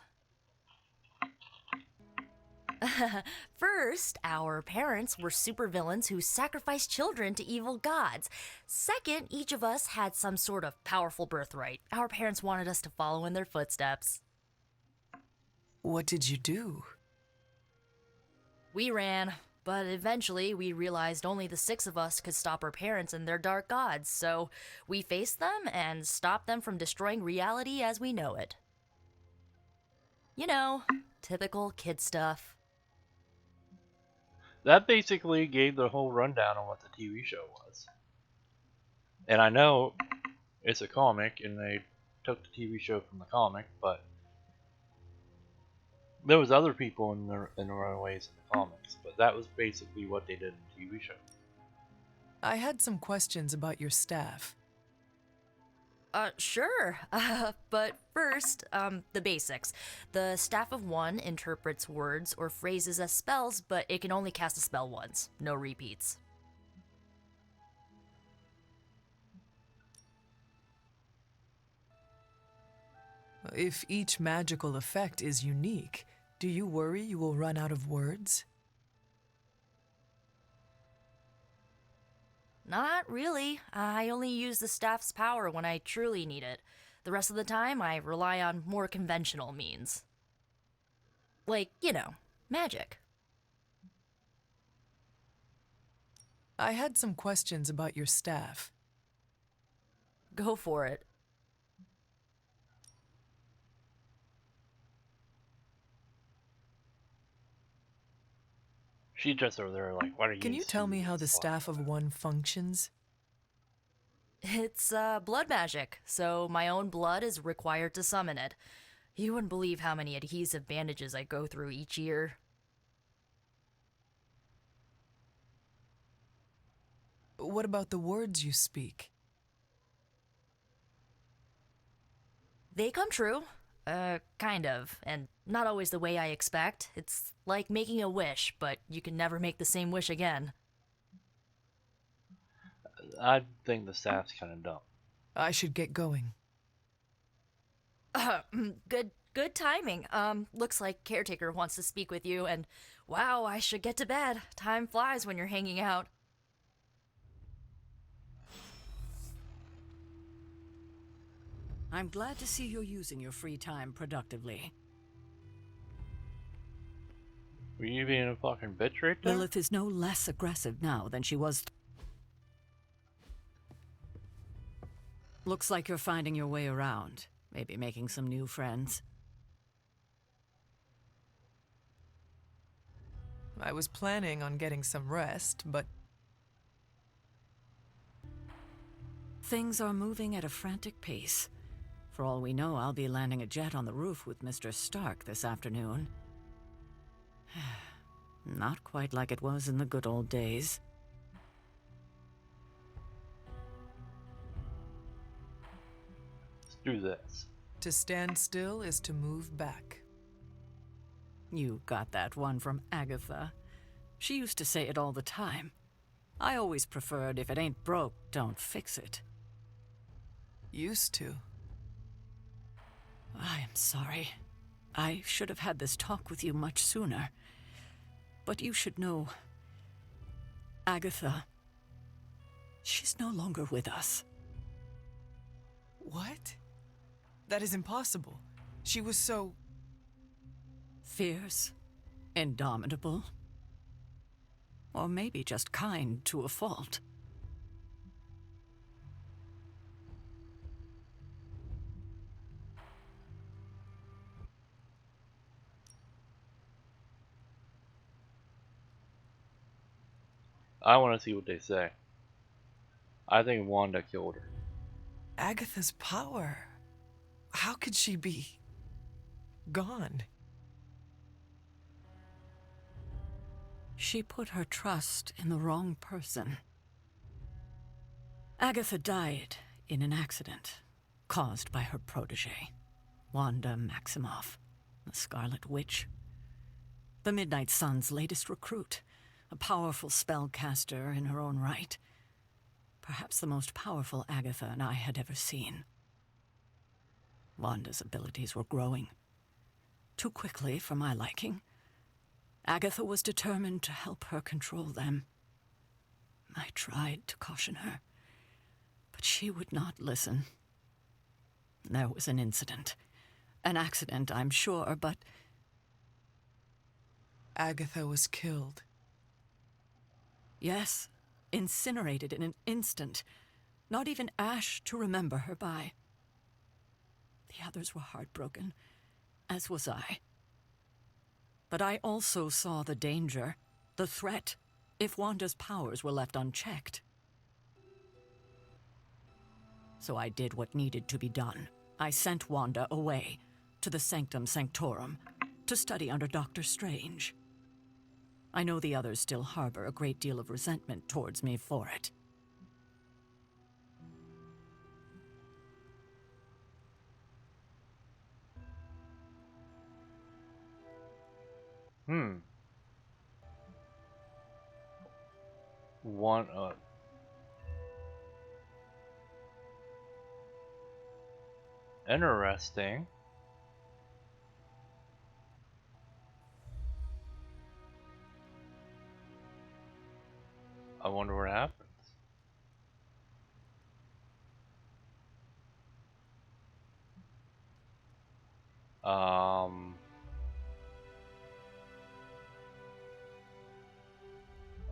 First, our parents were supervillains who sacrificed children to evil gods. Second, each of us had some sort of powerful birthright. Our parents wanted us to follow in their footsteps. What did you do? We ran, but eventually we realized only the 6 of us could stop our parents and their dark gods, so we faced them and stopped them from destroying reality as we know it. You know, typical kid stuff. That basically gave the whole rundown on what the TV show was. And I know it's a comic, and they took the TV show from the comic, but there was other people in the Runaways in the comics, but that was basically what they did in the TV show. I had some questions about your staff. Sure. But first, the basics. The Staff of One interprets words or phrases as spells, but it can only cast a spell once. No repeats. If each magical effect is unique, do you worry you will run out of words? Not really. I only use the staff's power when I truly need it. The rest of the time, I rely on more conventional means. Like, you know, magic. I had some questions about your staff. Go for it. She's just over there like, what are you... Can you tell me how the Staff of One functions? It's blood magic, so my own blood is required to summon it. You wouldn't believe how many adhesive bandages I go through each year. What about the words you speak? They come true. Kind of. And not always the way I expect. It's like making a wish, but you can never make the same wish again. I think the staff's kind of dumb. I should get going. Good timing. Looks like Caretaker wants to speak with you, and wow, I should get to bed. Time flies when you're hanging out. I'm glad to see you're using your free time productively. Were you being a fucking bitch right there? Lilith is no less aggressive now than she was. Looks like you're finding your way around. Maybe making some new friends. I was planning on getting some rest, but... Things are moving at a frantic pace. For all we know, I'll be landing a jet on the roof with Mr. Stark this afternoon. Not quite like it was in the good old days. Let's do this. To stand still is to move back. You got that one from Agatha. She used to say it all the time. I always preferred if it ain't broke, don't fix it. Used to. I am sorry. I should have had this talk with you much sooner. But you should know... Agatha... she's no longer with us. What? That is impossible. She was so... fierce, indomitable, or maybe just kind to a fault. I want to see what they say. I think Wanda killed her. Agatha's power. How could she be... gone? She put her trust in the wrong person. Agatha died in an accident caused by her protege, Wanda Maximoff, the Scarlet Witch. The Midnight Sun's latest recruit, a powerful spellcaster in her own right. Perhaps the most powerful Agatha and I had ever seen. Wanda's abilities were growing. Too quickly for my liking. Agatha was determined to help her control them. I tried to caution her, but she would not listen. There was an incident. An accident, I'm sure, but... Agatha was killed. Yes, incinerated in an instant. Not even ash to remember her by. The others were heartbroken, as was I. But I also saw the danger, the threat, if Wanda's powers were left unchecked. So I did what needed to be done. I sent Wanda away, to the Sanctum Sanctorum, to study under Dr. Strange. I know the others still harbor a great deal of resentment towards me for it. One, interesting. I wonder what happens.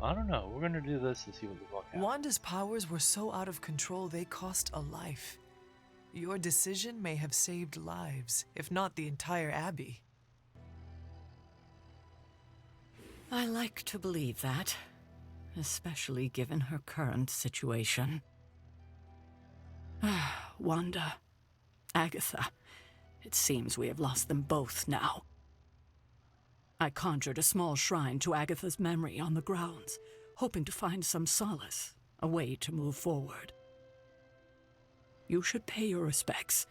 I don't know. We're gonna do this and see what the fuck happens. Wanda's powers were so out of control they cost a life. Your decision may have saved lives, if not the entire Abbey. I like to believe that, especially given her current situation. Wanda, Agatha, It seems we have lost them both now. I conjured a small shrine to Agatha's memory on the grounds, hoping to find some solace, a way to move forward. You should pay your respects.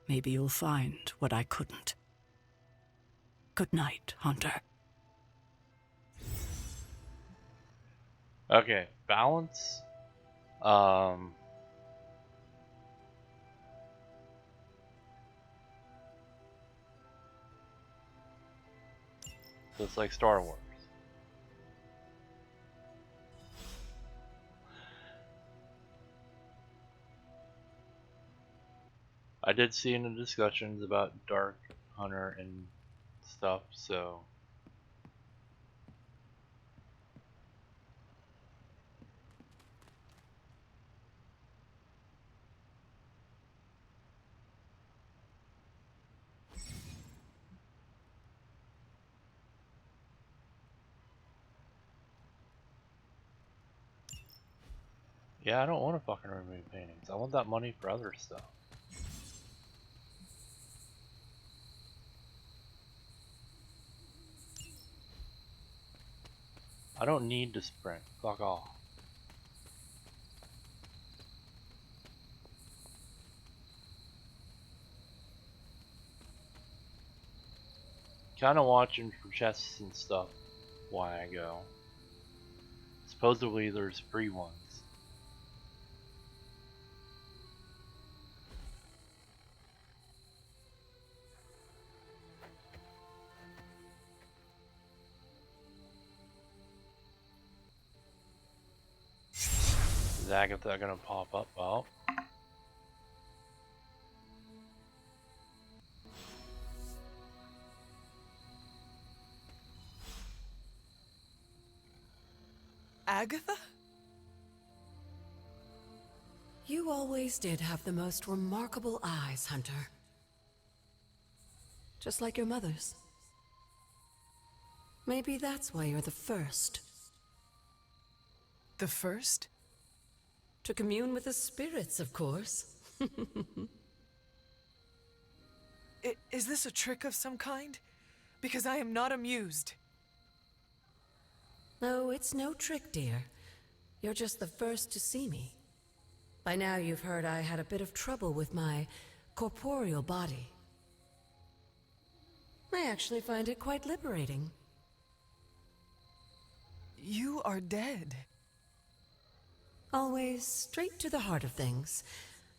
Maybe you'll find what I couldn't. Good night, Hunter. Okay, balance. Just like Star Wars. I did see in the discussions about Dark Hunter and stuff, so yeah, I don't want to fucking remove paintings. I want that money for other stuff. I don't need to sprint. Fuck off. Kind of watching for chests and stuff while I go. Supposedly there's free ones. Is Agatha gonna pop up? Oh. Agatha? You always did have the most remarkable eyes, Hunter. Just like your mother's. Maybe that's why you're the first. The first? To commune with the spirits, of course. Is this a trick of some kind? Because I am not amused. No, it's no trick, dear. You're just the first to see me. By now you've heard I had a bit of trouble with my corporeal body. I actually find it quite liberating. You are dead. Always straight to the heart of things.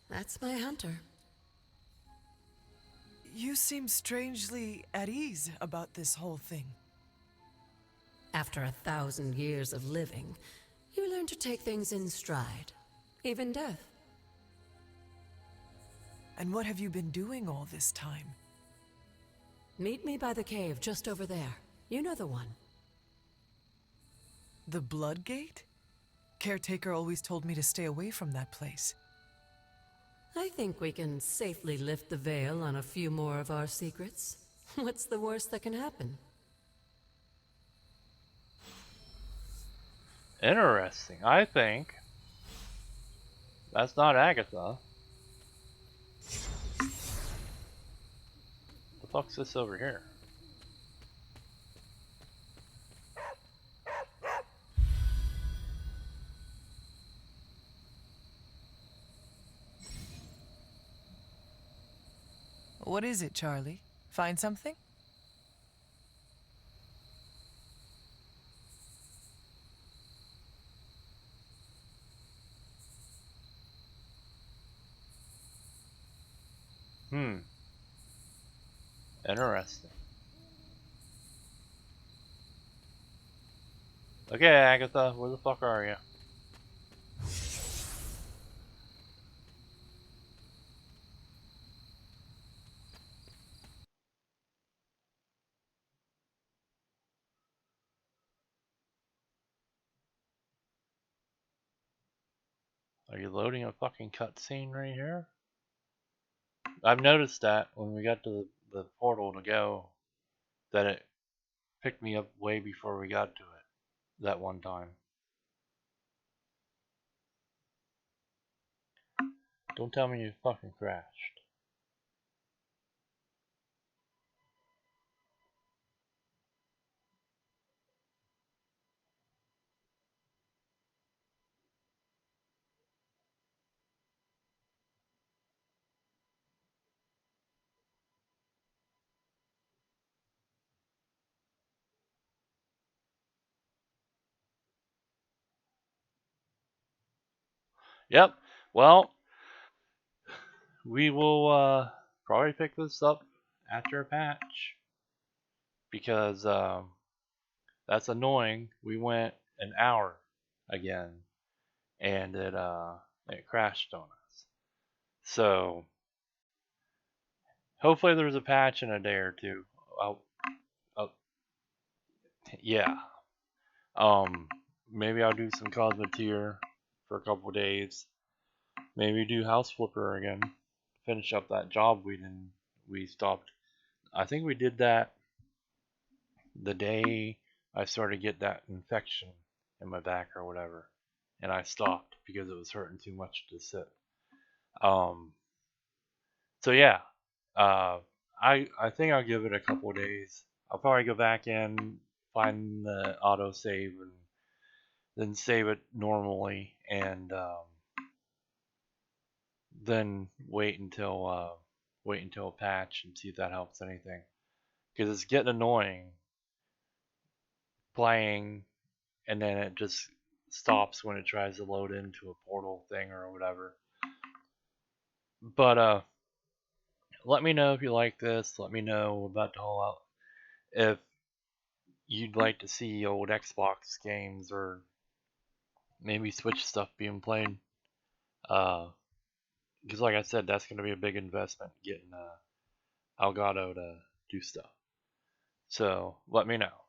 That's my Hunter. You seem strangely at ease about this whole thing. After 1,000 years of living, you learn to take things in stride. Even death. And what have you been doing all this time? Meet me by the cave just over there. You know the one. The Blood Gate? Caretaker always told me to stay away from that place. I think we can safely lift the veil on a few more of our secrets. What's the worst that can happen? Interesting. I think that's not Agatha. The fuck's this over here? What is it, Charlie? Find something? Interesting. Okay, Agatha, where the fuck are you? Are you loading a fucking cutscene right here? I've noticed that when we got to the portal to go, that it picked me up way before we got to it that one time. Don't tell me you fucking crashed. Yep. Well, we will probably pick this up after a patch because that's annoying. We went an hour again, and it crashed on us. So hopefully there's a patch in a day or two. I'll, I'll, yeah. Um, maybe I'll do some Cosmeteer for a couple days. Maybe do House Flipper again. Finish up that job we stopped. I think we did that the day I started to get that infection in my back or whatever, and I stopped because it was hurting too much to sit. Um, so yeah, I think I'll give it a couple of days. I'll probably go back in, find the auto save, and then save it normally, and then wait until a patch and see if that helps anything. Because it's getting annoying playing, and then it just stops when it tries to load into a portal thing or whatever. But let me know if you like this. Let me know about the whole out. If you'd like to see old Xbox games or maybe Switch stuff being played. Because like I said, that's going to be a big investment getting Elgato to do stuff. So let me know.